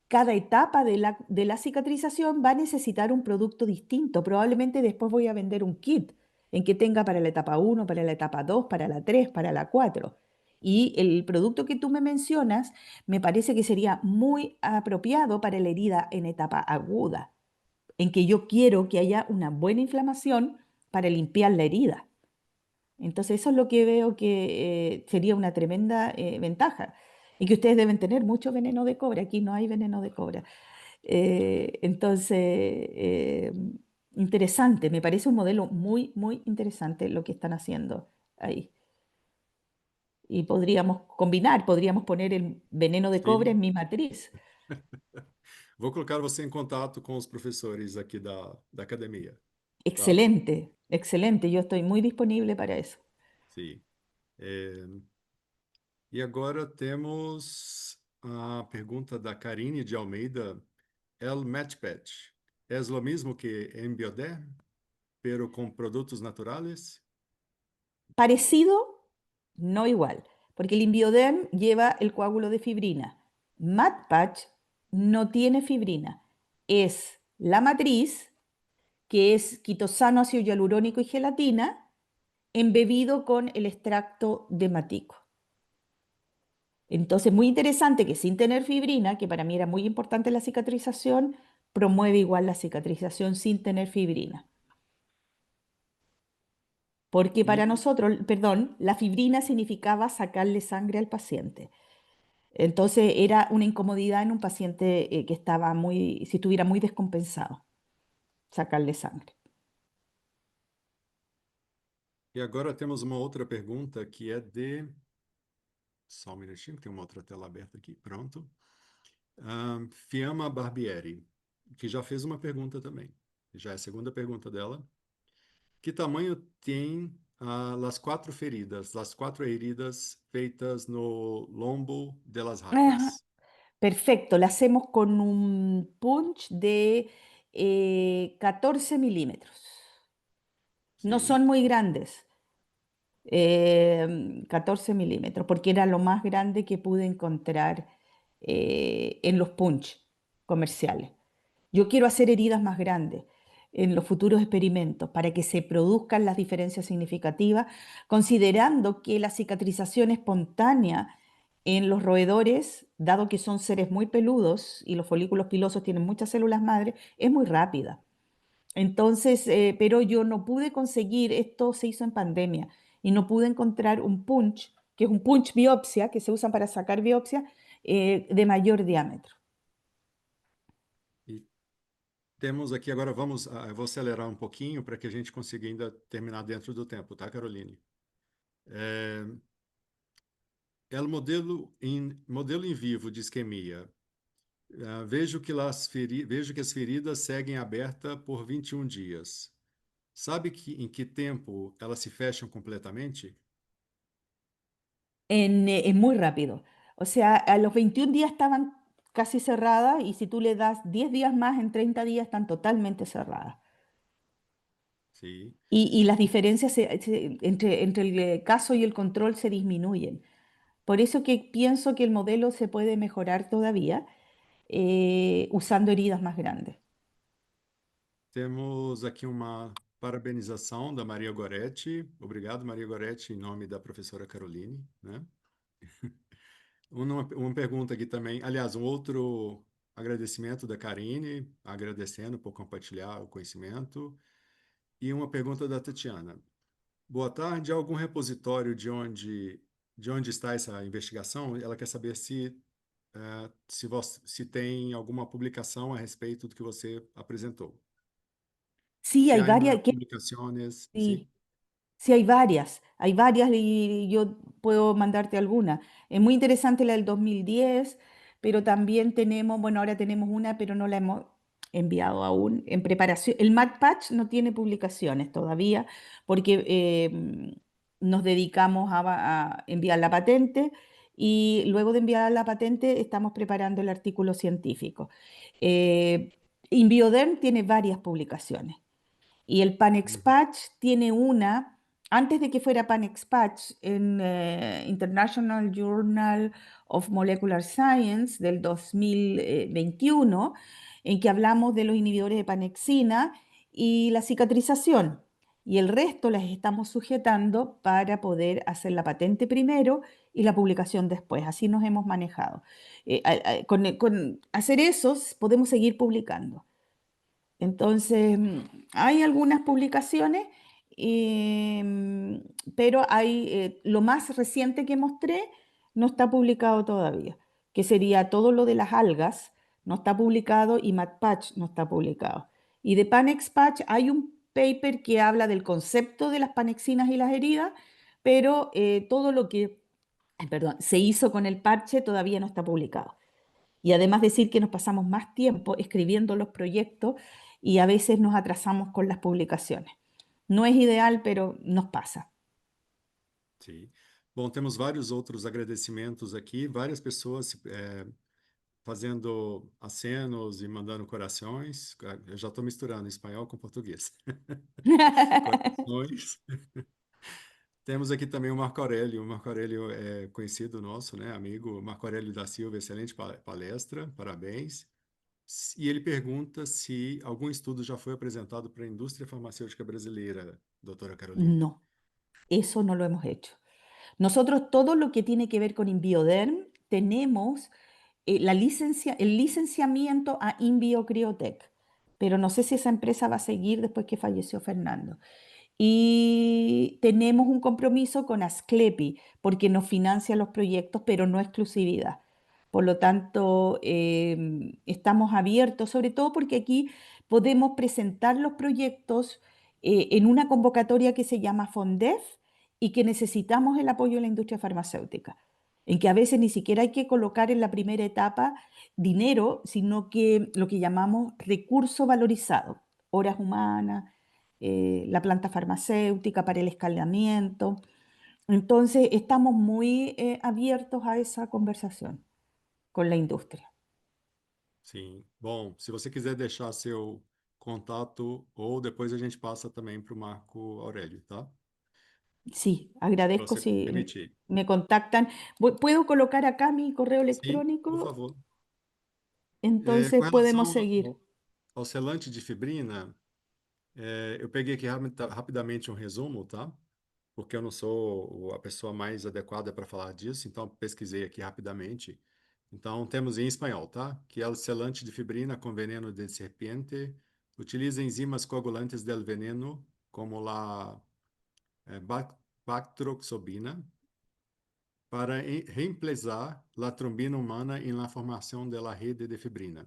[SPEAKER 2] cada etapa de la cicatrización va a necesitar un producto distinto. Probablemente después voy a vender un kit en que tenga para la etapa uno, para la etapa 2, para la 3, para la 4. Y el producto que tú me mencionas me parece que sería muy apropiado para la herida en etapa aguda. en que yo quiero que haya una buena inflamación para limpiar la herida. Entonces eso es lo que veo que sería una tremenda ventaja. Y que ustedes deben tener mucho veneno de cobre. Aquí no hay veneno de cobre. Entonces, interesante. Me parece un modelo muy, muy interesante lo que están haciendo ahí. Y podríamos combinar, podríamos poner el veneno de cobre en
[SPEAKER 1] Sim.
[SPEAKER 2] mi matriz.
[SPEAKER 1] Vou colocar você em contato com os professores aqui da academia, tá?
[SPEAKER 2] Excelente, excelente. Yo estoy muy disponible para eso.
[SPEAKER 1] Sim. E agora temos a pergunta da Karine de Almeida. El matchpatch es lo mismo que en Bioderm, pero con productos naturales?
[SPEAKER 2] Parecido, no igual, porque el Invioderm lleva el coágulo de fibrina. MatPatch no tiene fibrina, es la matriz, que es quitosano, ácido hialurónico y gelatina, embebido con el extracto de matico. Entonces, muy interesante que sin tener fibrina, que para mí era muy importante la cicatrización, promueve igual la cicatrización sin tener fibrina. Porque para
[SPEAKER 1] E,
[SPEAKER 2] nosotros, perdón, la fibrina significaba sacarle sangre al paciente. Entonces era una incomodidad en un paciente que estaba muy, si estuviera muy descompensado, sacarle sangre.
[SPEAKER 1] e agora temos uma outra pergunta que é de. Só um minutinho, que tem uma outra tela aberta aqui. Pronto. Fiamma Barbieri, que já fez uma pergunta também. Já é a segunda pergunta dela. Que tamanho tem as quatro feridas, as quatro heridas feitas no lombo de las
[SPEAKER 2] Ah,
[SPEAKER 1] ratas?
[SPEAKER 2] perfecto, la hacemos con un punch de 14 milímetros. No
[SPEAKER 1] Sim.
[SPEAKER 2] son muy grandes, 14 milímetros, porque era lo más grande que pude encontrar en los punch comerciales. Yo quiero hacer heridas más grandes en los futuros experimentos para que se produzcan las diferencias significativas, considerando que la cicatrización espontánea en los roedores, dado que son seres muy peludos y los folículos pilosos tienen muchas células madre, es muy rápida. Entonces, pero yo no pude conseguir, esto se hizo en pandemia, y no pude encontrar un punch, que es un punch biopsia, que se usa para sacar biopsia, de mayor diámetro.
[SPEAKER 1] E temos aqui agora, eu vou acelerar um pouquinho para que a gente consiga ainda terminar dentro do tempo, tá, Caroline? É, é o modelo em vivo de isquemia. Vejo que as feridas seguem abertas por 21 dias. Sabe em que tempo elas se fecham completamente?
[SPEAKER 2] Es muy rápido. O sea, a los 21 días estaban casi cerradas y si tú le das 10 días más, en 30 días están totalmente cerradas.
[SPEAKER 1] Sim.
[SPEAKER 2] Y las diferencias entre el caso y el control se disminuyen. Por eso que pienso que el modelo se puede mejorar todavía usando heridas más grandes.
[SPEAKER 1] Temos aqui uma parabenização da Maria Goretti. Obrigado, Maria Goretti, em nome da professora Caroline, né? Uma pergunta aqui também, aliás, um outro agradecimento da Karine, agradecendo por compartilhar o conhecimento, e uma pergunta da Tatiana. Boa tarde, há algum repositório de onde está essa investigação? Ela quer saber se tem alguma publicação a respeito do que você apresentou.
[SPEAKER 2] Sí,
[SPEAKER 1] Se
[SPEAKER 2] hay
[SPEAKER 1] há
[SPEAKER 2] varias,
[SPEAKER 1] publicações, sim?
[SPEAKER 2] sí, sí, hay varias y yo puedo mandarte alguna. Es muy interesante la del 2010, pero también tenemos, bueno, ahora tenemos una, pero no la hemos enviado aún en preparación. El MatPatch no tiene publicaciones todavía porque nos dedicamos a enviar la patente y luego de enviar la patente estamos preparando el artículo científico. Eh, Invioderm tiene varias publicaciones. Y el
[SPEAKER 1] Uhum.
[SPEAKER 2] PanExpatch tiene una, antes de que fuera PanExpatch, en International Journal of Molecular Science del 2021, en que hablamos de los inhibidores de panexina y la cicatrización. Y el resto las estamos sujetando para poder hacer la patente primero y la publicación después. Así nos hemos manejado. Con hacer eso podemos seguir publicando. Entonces, hay algunas publicaciones, pero lo más reciente que mostré no está publicado todavía, que sería todo lo de las algas, no está publicado y MatPatch no está publicado. Y de PanExPatch hay un paper que habla del concepto de las panexinas y las heridas, pero todo lo que, perdón, se hizo con el parche todavía no está publicado. Y además decir que nos pasamos más tiempo escribiendo los proyectos y a veces nos atrasamos con las publicaciones. No es ideal, pero nos pasa.
[SPEAKER 1] Sim. Bom, temos vários outros agradecimentos aqui, várias pessoas fazendo acenos e mandando corações. Eu já estou misturando espanhol com português. Corações. Temos aqui também o Marco Aurélio. O Marco Aurélio é conhecido nosso, né, amigo. Marco Aurélio da Silva, excelente palestra, parabéns. E ele pergunta se algum estudo já foi apresentado para a indústria farmacêutica brasileira, doutora Caroline.
[SPEAKER 2] No, eso no lo hemos hecho. Nosotros todo lo que tiene que ver con Inbioderm tenemos el licenciamiento a Inbiocriotec, pero no sé si esa empresa va a seguir después que falleció Fernando. Y tenemos un compromiso con Asclepi porque nos financia los proyectos, pero no exclusividad. Por lo tanto, estamos abiertos, sobre todo porque aquí podemos presentar los proyectos en una convocatoria que se llama FONDEF y que necesitamos el apoyo de la industria farmacéutica, en que a veces ni siquiera hay que colocar en la primera etapa dinero, sino que lo que llamamos recurso valorizado, horas humanas, la planta farmacéutica para el escalamiento. Entonces, estamos muy abiertos a esa conversación con la industria.
[SPEAKER 1] Sim. Bom, se você quiser deixar seu contato, ou depois a gente passa também para o Marco Aurélio, tá?
[SPEAKER 2] Sí,
[SPEAKER 1] Se
[SPEAKER 2] agradezco
[SPEAKER 1] você
[SPEAKER 2] si
[SPEAKER 1] permitir.
[SPEAKER 2] me contactan. ¿Puedo colocar acá mi correo
[SPEAKER 1] Sim, por
[SPEAKER 2] electrónico?
[SPEAKER 1] favor.
[SPEAKER 2] Entonces
[SPEAKER 1] Com
[SPEAKER 2] podemos
[SPEAKER 1] relação
[SPEAKER 2] seguir.
[SPEAKER 1] ao selante de fibrina, eu peguei aqui rapidamente um resumo, tá? Porque eu não sou a pessoa mais adequada para falar disso, então pesquisei aqui rapidamente. Então, temos em espanhol, tá? Que é o selante de fibrina com veneno de serpiente utiliza enzimas coagulantes del veneno, como la bactroxobina, para reemplazar a trombina humana em la formação de la rede de fibrina.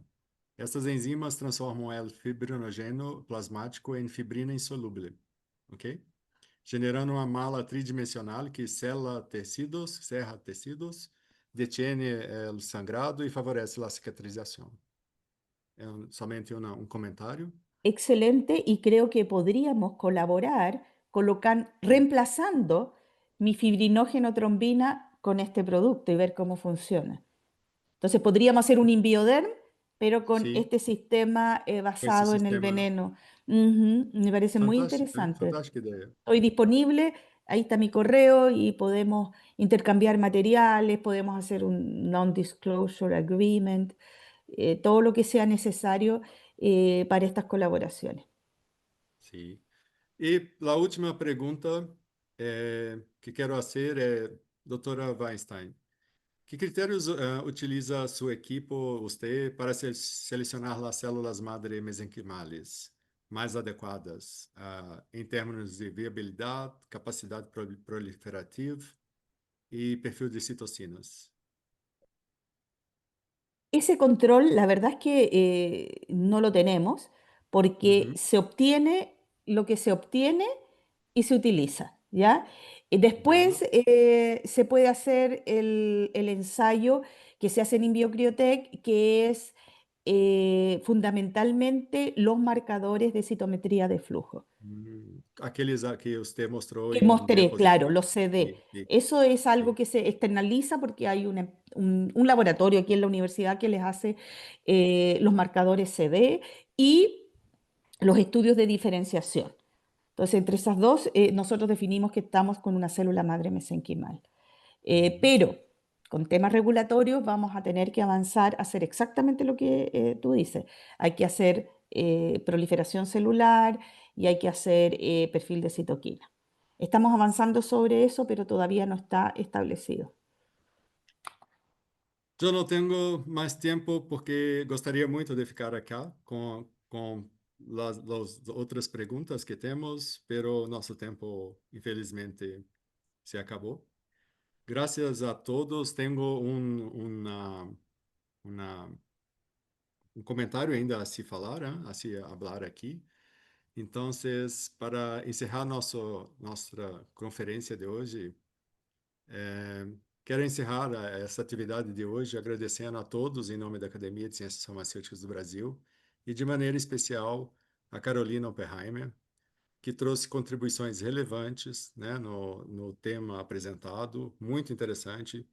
[SPEAKER 1] Essas enzimas transformam o fibrinogênio plasmático em fibrina insolúvel, ok? Generando uma mala tridimensional que serra tecidos, detiene o sangrado e favorece a cicatrização. É somente um comentário.
[SPEAKER 2] Excelente y creo que podríamos colaborar reemplazando mi fibrinógeno trombina con este producto y ver cómo funciona. Entonces podríamos hacer un Inbioderm, pero con
[SPEAKER 1] Sim,
[SPEAKER 2] este sistema
[SPEAKER 1] com esse
[SPEAKER 2] basado en el
[SPEAKER 1] sistema.
[SPEAKER 2] veneno. Ujú, me parece muy
[SPEAKER 1] Fantástica,
[SPEAKER 2] interesante.
[SPEAKER 1] fantástica ideia.
[SPEAKER 2] Estoy disponible, ahí está mi correo y podemos intercambiar materiales, podemos hacer un non-disclosure agreement, todo lo que sea necesario para estas colaboraciones.
[SPEAKER 1] Sim. E a última pergunta que quero fazer é, doutora Weinstein, que critérios utiliza sua equipe, você, para selecionar as células madre mesenquimais mais adequadas, em termos de viabilidade, capacidade proliferativa e perfil de citocinas?
[SPEAKER 2] Ese control, la verdad es que no lo tenemos porque
[SPEAKER 1] Uhum,
[SPEAKER 2] se obtiene lo que se obtiene y se utiliza, ¿ya? Y
[SPEAKER 1] entendo.
[SPEAKER 2] después se puede hacer el ensayo que se hace en Inbiocriotec, que es fundamentalmente los marcadores de citometría de flujo.
[SPEAKER 1] Aqueles que você mostrou
[SPEAKER 2] Que
[SPEAKER 1] em
[SPEAKER 2] mostré, claro,
[SPEAKER 1] diapositiva.
[SPEAKER 2] los CD.
[SPEAKER 1] Sim,
[SPEAKER 2] Eso es algo
[SPEAKER 1] sim,
[SPEAKER 2] que se externaliza porque hay un laboratorio aquí en la universidad que les hace los marcadores CD y los estudios de diferenciación. Entonces, entre esas dos, nosotros definimos que estamos con una célula madre mesenquimal.
[SPEAKER 1] uhum.
[SPEAKER 2] Pero con temas regulatorios vamos a tener que avanzar a hacer exactamente lo que tú dices. Hay que hacer proliferación celular y hay que hacer perfil de citoquina. Estamos avanzando sobre eso, pero todavía no está establecido.
[SPEAKER 1] Eu não tenho mais tempo porque gostaria muito de ficar aqui com las outras perguntas que temos, pero nosso tempo, infelizmente, se acabou. Gracias a todos. Tenho una, um comentário ainda a se falar, a se falar aqui. Então, para encerrar nossa conferência de hoje, quero encerrar essa atividade de hoje agradecendo a todos em nome da Academia de Ciências Farmacêuticas do Brasil e, de maneira especial, a Carolina Oppenheimer, que trouxe contribuições relevantes, né, no tema apresentado, muito interessante,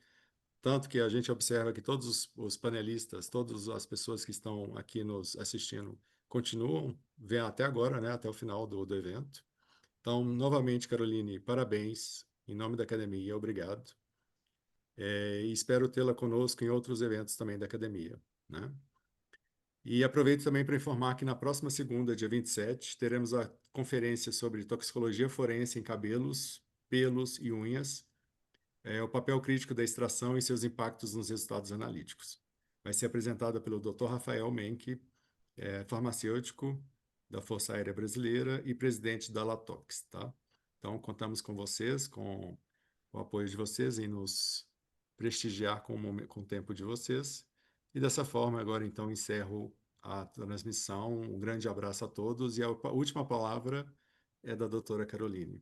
[SPEAKER 1] tanto que a gente observa que todos os panelistas, todas as pessoas que estão aqui nos assistindo, continuam, vêm até agora, né, até o final do evento. Então, novamente, Caroline, parabéns, em nome da academia, obrigado. E espero tê-la conosco em outros eventos também da academia, né? E aproveito também para informar que na próxima segunda, dia 27, teremos a conferência sobre toxicologia forense em cabelos, pelos e unhas, o papel crítico da extração e seus impactos nos resultados analíticos. Vai ser apresentada pelo Dr. Rafael Menck, farmacêutico da Força Aérea Brasileira e presidente da Latox, tá? Então, contamos com vocês, com o apoio de vocês em nos prestigiar com o tempo de vocês. E dessa forma, agora então encerro a transmissão. Um grande abraço a todos e a última palavra é da doutora Caroline.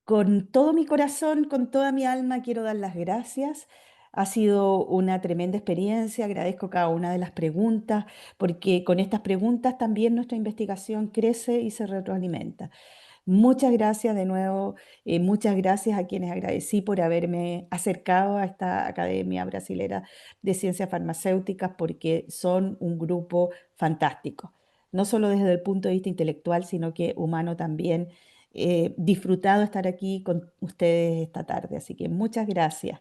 [SPEAKER 2] Con todo mi corazón, con toda mi alma, quiero dar las gracias. Ha sido una tremenda experiencia. Agradezco cada una de las preguntas, porque con estas preguntas también nuestra investigación crece y se retroalimenta. Muchas gracias de nuevo, muchas gracias a quienes agradecí por haberme acercado a esta Academia Brasilera de Ciencias Farmacéuticas, porque son un grupo fantástico, no solo desde el punto de vista intelectual, sino que humano también. Disfrutado estar aquí con ustedes esta tarde, así que muchas gracias,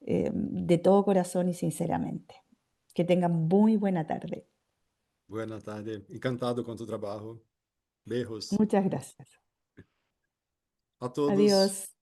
[SPEAKER 2] de todo corazón y sinceramente. Que tengan muy buena tarde.
[SPEAKER 1] Boa tarde, encantado com o trabalho. Beijos
[SPEAKER 2] Muchas gracias.
[SPEAKER 1] a todos.
[SPEAKER 2] Adiós.